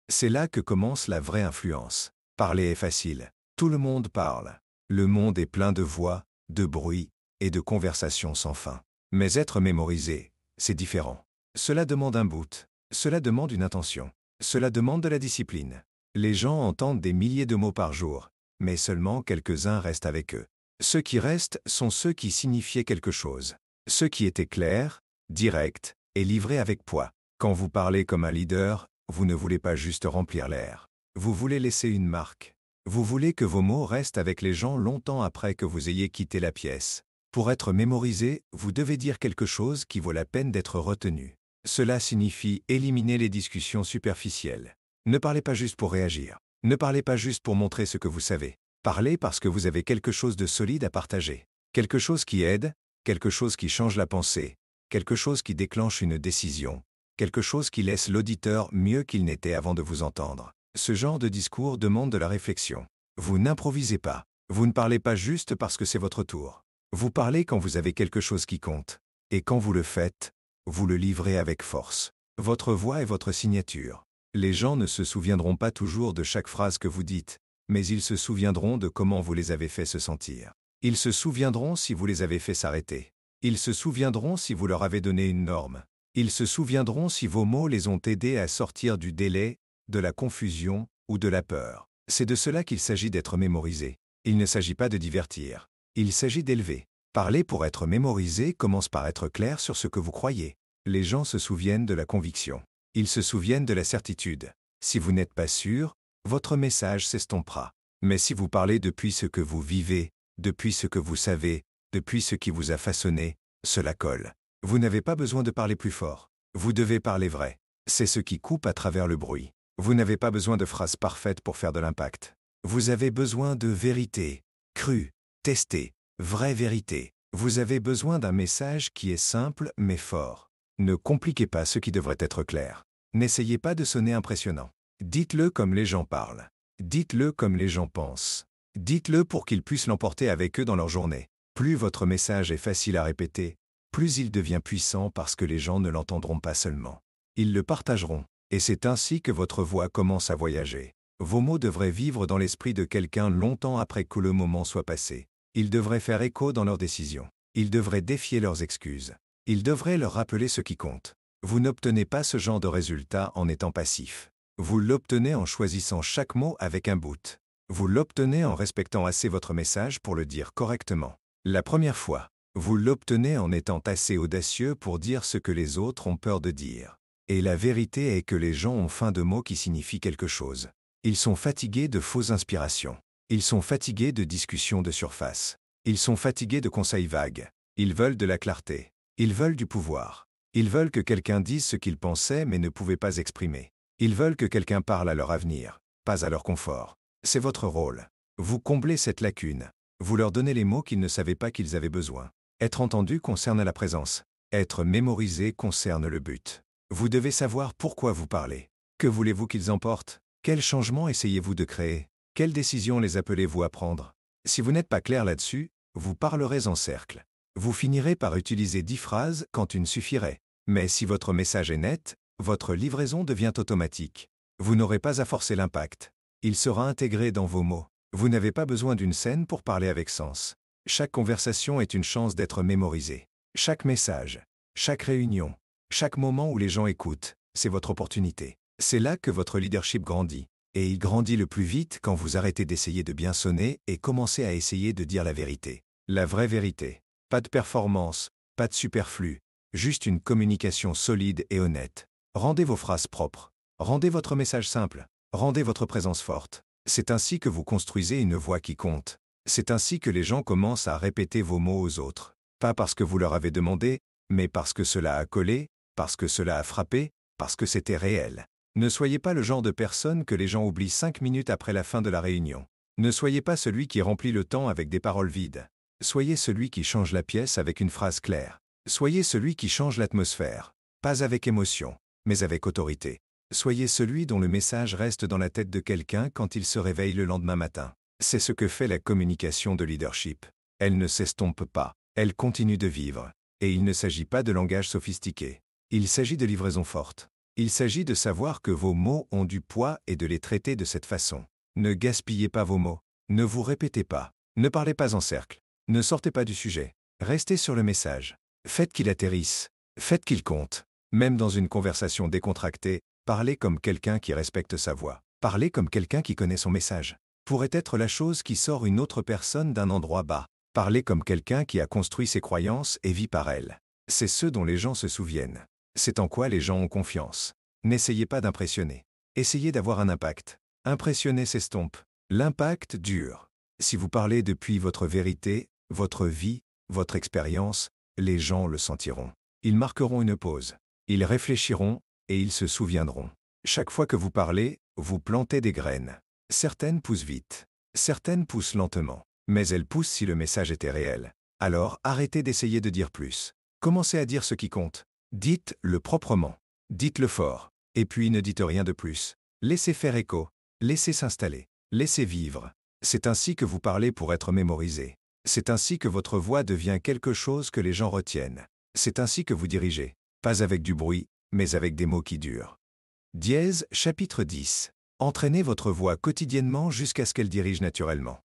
C'est là que commence la vraie influence. Parler est facile. Tout le monde parle. Le monde est plein de voix, de bruit et de conversations sans fin. Mais être mémorisé, c'est différent. Cela demande un bout. Cela demande une intention. Cela demande de la discipline. Les gens entendent des milliers de mots par jour, mais seulement quelques-uns restent avec eux. Ceux qui restent sont ceux qui signifiaient quelque chose. Ceux qui étaient clairs, directs et livrés avec poids. Quand vous parlez comme un leader, vous ne voulez pas juste remplir l'air. Vous voulez laisser une marque. Vous voulez que vos mots restent avec les gens longtemps après que vous ayez quitté la pièce. Pour être mémorisé, vous devez dire quelque chose qui vaut la peine d'être retenu. Cela signifie éliminer les discussions superficielles. Ne parlez pas juste pour réagir. Ne parlez pas juste pour montrer ce que vous savez. Parlez parce que vous avez quelque chose de solide à partager. Quelque chose qui aide, quelque chose qui change la pensée, quelque chose qui déclenche une décision, quelque chose qui laisse l'auditeur mieux qu'il n'était avant de vous entendre. Ce genre de discours demande de la réflexion. Vous n'improvisez pas. Vous ne parlez pas juste parce que c'est votre tour. Vous parlez quand vous avez quelque chose qui compte. Et quand vous le faites, vous le livrez avec force. Votre voix est votre signature. Les gens ne se souviendront pas toujours de chaque phrase que vous dites, mais ils se souviendront de comment vous les avez fait se sentir. Ils se souviendront si vous les avez fait s'arrêter. Ils se souviendront si vous leur avez donné une norme. Ils se souviendront si vos mots les ont aidés à sortir du délai, de la confusion ou de la peur. C'est de cela qu'il s'agit d'être mémorisé. Il ne s'agit pas de divertir. Il s'agit d'élever. Parler pour être mémorisé commence par être clair sur ce que vous croyez. Les gens se souviennent de la conviction. Ils se souviennent de la certitude. Si vous n'êtes pas sûr, votre message s'estompera. Mais si vous parlez depuis ce que vous vivez, depuis ce que vous savez, depuis ce qui vous a façonné, cela colle. Vous n'avez pas besoin de parler plus fort. Vous devez parler vrai. C'est ce qui coupe à travers le bruit. Vous n'avez pas besoin de phrases parfaites pour faire de l'impact. Vous avez besoin de vérité, crue, testée, vraie vérité. Vous avez besoin d'un message qui est simple mais fort. Ne compliquez pas ce qui devrait être clair. N'essayez pas de sonner impressionnant. Dites-le comme les gens parlent. Dites-le comme les gens pensent. Dites-le pour qu'ils puissent l'emporter avec eux dans leur journée. Plus votre message est facile à répéter, plus il devient puissant parce que les gens ne l'entendront pas seulement. Ils le partageront. Et c'est ainsi que votre voix commence à voyager. Vos mots devraient vivre dans l'esprit de quelqu'un longtemps après que le moment soit passé. Ils devraient faire écho dans leurs décisions. Ils devraient défier leurs excuses. Ils devraient leur rappeler ce qui compte. Vous n'obtenez pas ce genre de résultat en étant passif. Vous l'obtenez en choisissant chaque mot avec un bout. Vous l'obtenez en respectant assez votre message pour le dire correctement. La première fois, vous l'obtenez en étant assez audacieux pour dire ce que les autres ont peur de dire. Et la vérité est que les gens ont faim de mots qui signifient quelque chose. Ils sont fatigués de fausses inspirations. Ils sont fatigués de discussions de surface. Ils sont fatigués de conseils vagues. Ils veulent de la clarté. Ils veulent du pouvoir. Ils veulent que quelqu'un dise ce qu'ils pensaient mais ne pouvaient pas exprimer. Ils veulent que quelqu'un parle à leur avenir, pas à leur confort. C'est votre rôle. Vous comblez cette lacune. Vous leur donnez les mots qu'ils ne savaient pas qu'ils avaient besoin. Être entendu concerne la présence. Être mémorisé concerne le but. Vous devez savoir pourquoi vous parlez. Que voulez-vous qu'ils emportent? Quel changement essayez-vous de créer? Quelles décisions les appelez-vous à prendre? Si vous n'êtes pas clair là-dessus, vous parlerez en cercle. Vous finirez par utiliser 10 phrases quand une suffirait. Mais si votre message est net, votre livraison devient automatique. Vous n'aurez pas à forcer l'impact. Il sera intégré dans vos mots. Vous n'avez pas besoin d'une scène pour parler avec sens. Chaque conversation est une chance d'être mémorisée. Chaque message, chaque réunion, chaque moment où les gens écoutent, c'est votre opportunité. C'est là que votre leadership grandit. Et il grandit le plus vite quand vous arrêtez d'essayer de bien sonner et commencez à essayer de dire la vérité. La vraie vérité. Pas de performance, pas de superflu, juste une communication solide et honnête. Rendez vos phrases propres. Rendez votre message simple. Rendez votre présence forte. C'est ainsi que vous construisez une voix qui compte. C'est ainsi que les gens commencent à répéter vos mots aux autres. Pas parce que vous leur avez demandé, mais parce que cela a collé, parce que cela a frappé, parce que c'était réel. Ne soyez pas le genre de personne que les gens oublient 5 minutes après la fin de la réunion. Ne soyez pas celui qui remplit le temps avec des paroles vides. Soyez celui qui change la pièce avec une phrase claire. Soyez celui qui change l'atmosphère. Pas avec émotion, mais avec autorité. Soyez celui dont le message reste dans la tête de quelqu'un quand il se réveille le lendemain matin. C'est ce que fait la communication de leadership. Elle ne s'estompe pas, elle continue de vivre. Et il ne s'agit pas de langage sophistiqué. Il s'agit de livraison forte. Il s'agit de savoir que vos mots ont du poids et de les traiter de cette façon. Ne gaspillez pas vos mots. Ne vous répétez pas. Ne parlez pas en cercle. Ne sortez pas du sujet. Restez sur le message. Faites qu'il atterrisse. Faites qu'il compte. Même dans une conversation décontractée, parlez comme quelqu'un qui respecte sa voix. Parlez comme quelqu'un qui connaît son message. Pourrait être la chose qui sort une autre personne d'un endroit bas. Parlez comme quelqu'un qui a construit ses croyances et vit par elles. C'est ce dont les gens se souviennent. C'est en quoi les gens ont confiance. N'essayez pas d'impressionner. Essayez d'avoir un impact. Impressionner s'estompe. L'impact dure. Si vous parlez depuis votre vérité, votre vie, votre expérience, les gens le sentiront. Ils marqueront une pause. Ils réfléchiront et ils se souviendront. Chaque fois que vous parlez, vous plantez des graines. Certaines poussent vite. Certaines poussent lentement. Mais elles poussent si le message était réel. Alors arrêtez d'essayer de dire plus. Commencez à dire ce qui compte. Dites-le proprement. Dites-le fort. Et puis ne dites rien de plus. Laissez faire écho. Laissez s'installer. Laissez vivre. C'est ainsi que vous parlez pour être mémorisé. C'est ainsi que votre voix devient quelque chose que les gens retiennent. C'est ainsi que vous dirigez. Pas avec du bruit, mais avec des mots qui durent. Dièse, chapitre 10. Entraînez votre voix quotidiennement jusqu'à ce qu'elle dirige naturellement.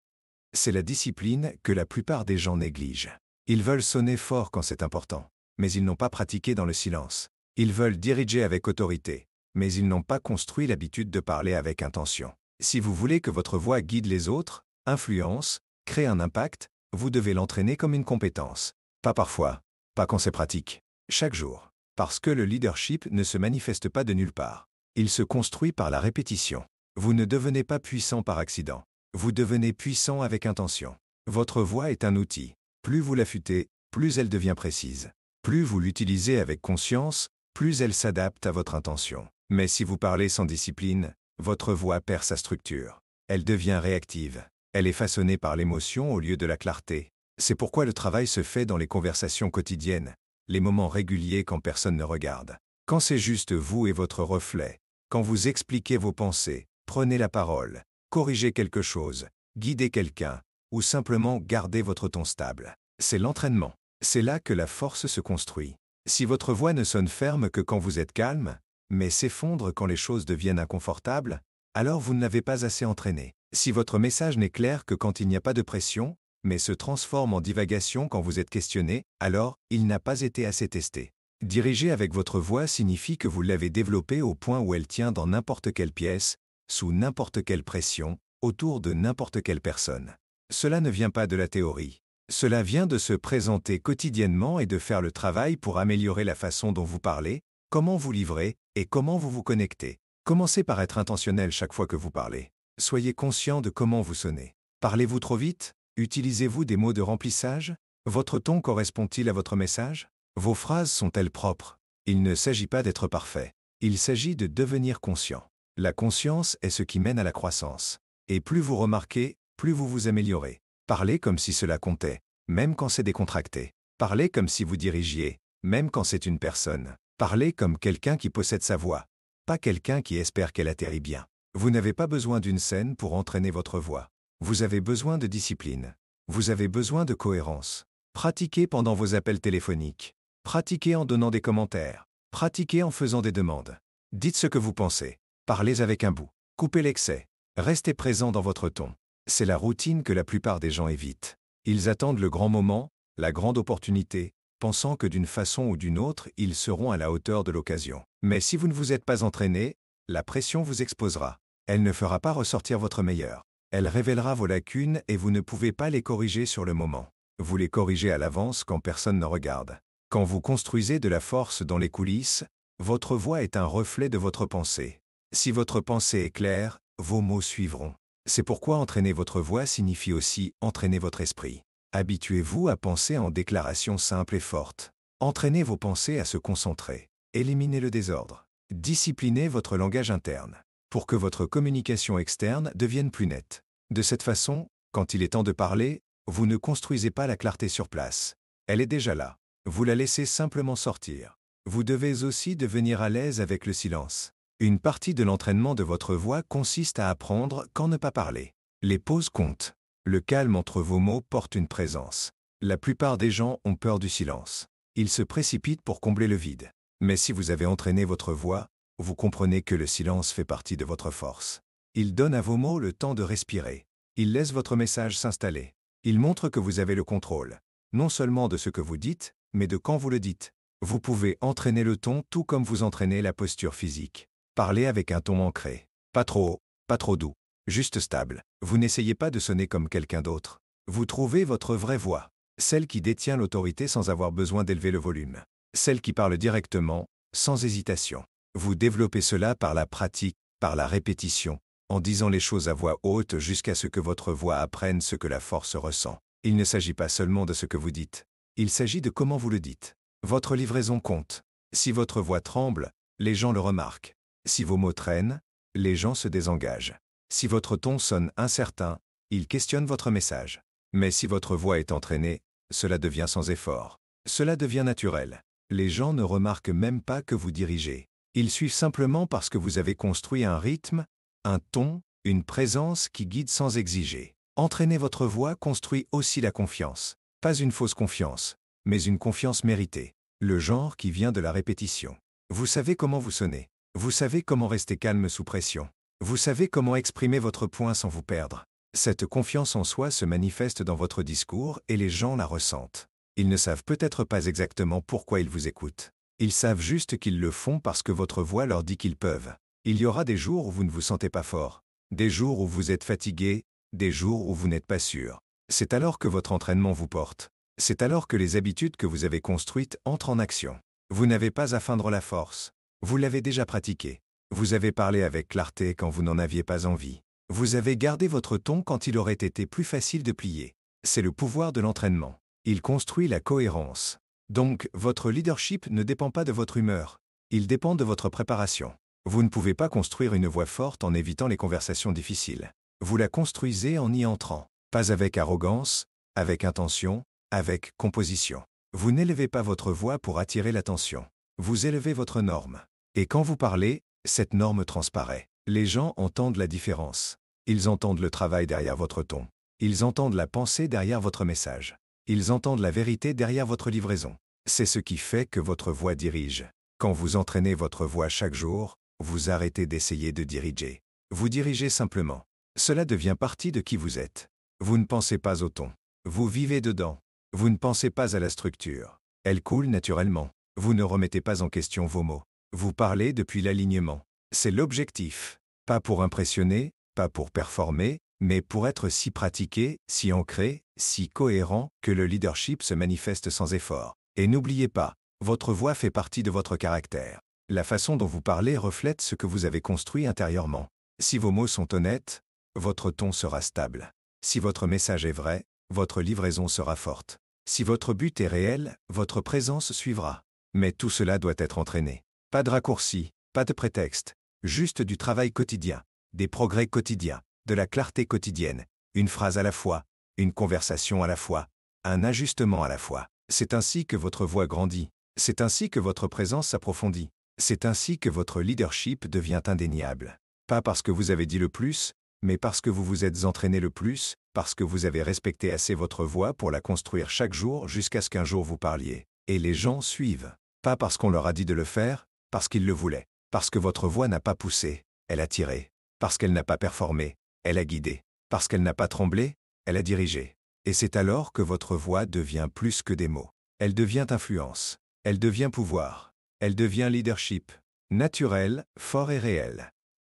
C'est la discipline que la plupart des gens négligent. Ils veulent sonner fort quand c'est important, mais ils n'ont pas pratiqué dans le silence. Ils veulent diriger avec autorité, mais ils n'ont pas construit l'habitude de parler avec intention. Si vous voulez que votre voix guide les autres, influence, crée un impact, vous devez l'entraîner comme une compétence. Pas parfois, pas quand c'est pratique. Chaque jour. Parce que le leadership ne se manifeste pas de nulle part. Il se construit par la répétition. Vous ne devenez pas puissant par accident. Vous devenez puissant avec intention. Votre voix est un outil. Plus vous l'affûtez, plus elle devient précise. Plus vous l'utilisez avec conscience, plus elle s'adapte à votre intention. Mais si vous parlez sans discipline, votre voix perd sa structure. Elle devient réactive. Elle est façonnée par l'émotion au lieu de la clarté. C'est pourquoi le travail se fait dans les conversations quotidiennes, les moments réguliers quand personne ne regarde. Quand c'est juste vous et votre reflet, quand vous expliquez vos pensées, prenez la parole, corrigez quelque chose, guidez quelqu'un, ou simplement gardez votre ton stable. C'est l'entraînement. C'est là que la force se construit. Si votre voix ne sonne ferme que quand vous êtes calme, mais s'effondre quand les choses deviennent inconfortables, alors vous ne l'avez pas assez entraîné. Si votre message n'est clair que quand il n'y a pas de pression, mais se transforme en divagation quand vous êtes questionné, alors il n'a pas été assez testé. Diriger avec votre voix signifie que vous l'avez développée au point où elle tient dans n'importe quelle pièce, sous n'importe quelle pression, autour de n'importe quelle personne. Cela ne vient pas de la théorie. Cela vient de se présenter quotidiennement et de faire le travail pour améliorer la façon dont vous parlez, comment vous livrez et comment vous vous connectez. Commencez par être intentionnel chaque fois que vous parlez. Soyez conscient de comment vous sonnez. Parlez-vous trop vite? Utilisez-vous des mots de remplissage? Votre ton correspond-il à votre message? Vos phrases sont-elles propres? Il ne s'agit pas d'être parfait. Il s'agit de devenir conscient. La conscience est ce qui mène à la croissance. Et plus vous remarquez, plus vous vous améliorez. Parlez comme si cela comptait, même quand c'est décontracté. Parlez comme si vous dirigiez, même quand c'est une personne. Parlez comme quelqu'un qui possède sa voix, pas quelqu'un qui espère qu'elle atterrit bien. Vous n'avez pas besoin d'une scène pour entraîner votre voix. Vous avez besoin de discipline. Vous avez besoin de cohérence. Pratiquez pendant vos appels téléphoniques. Pratiquez en donnant des commentaires. Pratiquez en faisant des demandes. Dites ce que vous pensez. Parlez avec un bout. Coupez l'excès. Restez présent dans votre ton. C'est la routine que la plupart des gens évitent. Ils attendent le grand moment, la grande opportunité, pensant que d'une façon ou d'une autre, ils seront à la hauteur de l'occasion. Mais si vous ne vous êtes pas entraîné, la pression vous exposera. Elle ne fera pas ressortir votre meilleur. Elle révélera vos lacunes et vous ne pouvez pas les corriger sur le moment. Vous les corrigez à l'avance quand personne ne regarde. Quand vous construisez de la force dans les coulisses, votre voix est un reflet de votre pensée. Si votre pensée est claire, vos mots suivront. C'est pourquoi entraîner votre voix signifie aussi entraîner votre esprit. Habituez-vous à penser en déclarations simples et fortes. Entraînez vos pensées à se concentrer. Éliminez le désordre. Disciplinez votre langage interne pour que votre communication externe devienne plus nette. De cette façon, quand il est temps de parler, vous ne construisez pas la clarté sur place. Elle est déjà là. Vous la laissez simplement sortir. Vous devez aussi devenir à l'aise avec le silence. Une partie de l'entraînement de votre voix consiste à apprendre quand ne pas parler. Les pauses comptent. Le calme entre vos mots porte une présence. La plupart des gens ont peur du silence. Ils se précipitent pour combler le vide. Mais si vous avez entraîné votre voix, vous comprenez que le silence fait partie de votre force. Il donne à vos mots le temps de respirer. Il laisse votre message s'installer. Il montre que vous avez le contrôle, non seulement de ce que vous dites, mais de quand vous le dites. Vous pouvez entraîner le ton tout comme vous entraînez la posture physique. Parlez avec un ton ancré. Pas trop haut, pas trop doux. Juste stable. Vous n'essayez pas de sonner comme quelqu'un d'autre. Vous trouvez votre vraie voix. Celle qui détient l'autorité sans avoir besoin d'élever le volume. Celle qui parle directement, sans hésitation. Vous développez cela par la pratique, par la répétition, en disant les choses à voix haute jusqu'à ce que votre voix apprenne ce que la force ressent. Il ne s'agit pas seulement de ce que vous dites. Il s'agit de comment vous le dites. Votre livraison compte. Si votre voix tremble, les gens le remarquent. Si vos mots traînent, les gens se désengagent. Si votre ton sonne incertain, ils questionnent votre message. Mais si votre voix est entraînée, cela devient sans effort. Cela devient naturel. Les gens ne remarquent même pas que vous dirigez. Ils suivent simplement parce que vous avez construit un rythme, un ton, une présence qui guide sans exiger. Entraîner votre voix construit aussi la confiance. Pas une fausse confiance, mais une confiance méritée. Le genre qui vient de la répétition. Vous savez comment vous sonnez. Vous savez comment rester calme sous pression. Vous savez comment exprimer votre point sans vous perdre. Cette confiance en soi se manifeste dans votre discours et les gens la ressentent. Ils ne savent peut-être pas exactement pourquoi ils vous écoutent. Ils savent juste qu'ils le font parce que votre voix leur dit qu'ils peuvent. Il y aura des jours où vous ne vous sentez pas fort, des jours où vous êtes fatigué, des jours où vous n'êtes pas sûr. C'est alors que votre entraînement vous porte. C'est alors que les habitudes que vous avez construites entrent en action. Vous n'avez pas à feindre la force. Vous l'avez déjà pratiqué. Vous avez parlé avec clarté quand vous n'en aviez pas envie. Vous avez gardé votre ton quand il aurait été plus facile de plier. C'est le pouvoir de l'entraînement. Il construit la cohérence. Donc, votre leadership ne dépend pas de votre humeur. Il dépend de votre préparation. Vous ne pouvez pas construire une voix forte en évitant les conversations difficiles. Vous la construisez en y entrant. Pas avec arrogance, avec intention, avec composition. Vous n'élevez pas votre voix pour attirer l'attention. Vous élevez votre norme. Et quand vous parlez, cette norme transparaît. Les gens entendent la différence. Ils entendent le travail derrière votre ton. Ils entendent la pensée derrière votre message. Ils entendent la vérité derrière votre livraison. C'est ce qui fait que votre voix dirige. Quand vous entraînez votre voix chaque jour, vous arrêtez d'essayer de diriger. Vous dirigez simplement. Cela devient partie de qui vous êtes. Vous ne pensez pas au ton. Vous vivez dedans. Vous ne pensez pas à la structure. Elle coule naturellement. Vous ne remettez pas en question vos mots. Vous parlez depuis l'alignement. C'est l'objectif. Pas pour impressionner, pas pour performer, mais pour être si pratiqué, si ancré, si cohérent que le leadership se manifeste sans effort. Et n'oubliez pas, votre voix fait partie de votre caractère. La façon dont vous parlez reflète ce que vous avez construit intérieurement. Si vos mots sont honnêtes, votre ton sera stable. Si votre message est vrai, votre livraison sera forte. Si votre but est réel, votre présence suivra. Mais tout cela doit être entraîné. Pas de raccourci, pas de prétexte, juste du travail quotidien, des progrès quotidiens, de la clarté quotidienne, une phrase à la fois, une conversation à la fois, un ajustement à la fois. C'est ainsi que votre voix grandit. C'est ainsi que votre présence s'approfondit. C'est ainsi que votre leadership devient indéniable. Pas parce que vous avez dit le plus, mais parce que vous vous êtes entraîné le plus, parce que vous avez respecté assez votre voix pour la construire chaque jour jusqu'à ce qu'un jour vous parliez. Et les gens suivent. Pas parce qu'on leur a dit de le faire, parce qu'ils le voulaient. Parce que votre voix n'a pas poussé, elle a tiré. Parce qu'elle n'a pas performé, elle a guidé. Parce qu'elle n'a pas tremblé, elle a dirigé. Et c'est alors que votre voix devient plus que des mots. Elle devient influence. Elle devient pouvoir. Elle devient leadership. Naturel, fort et réel.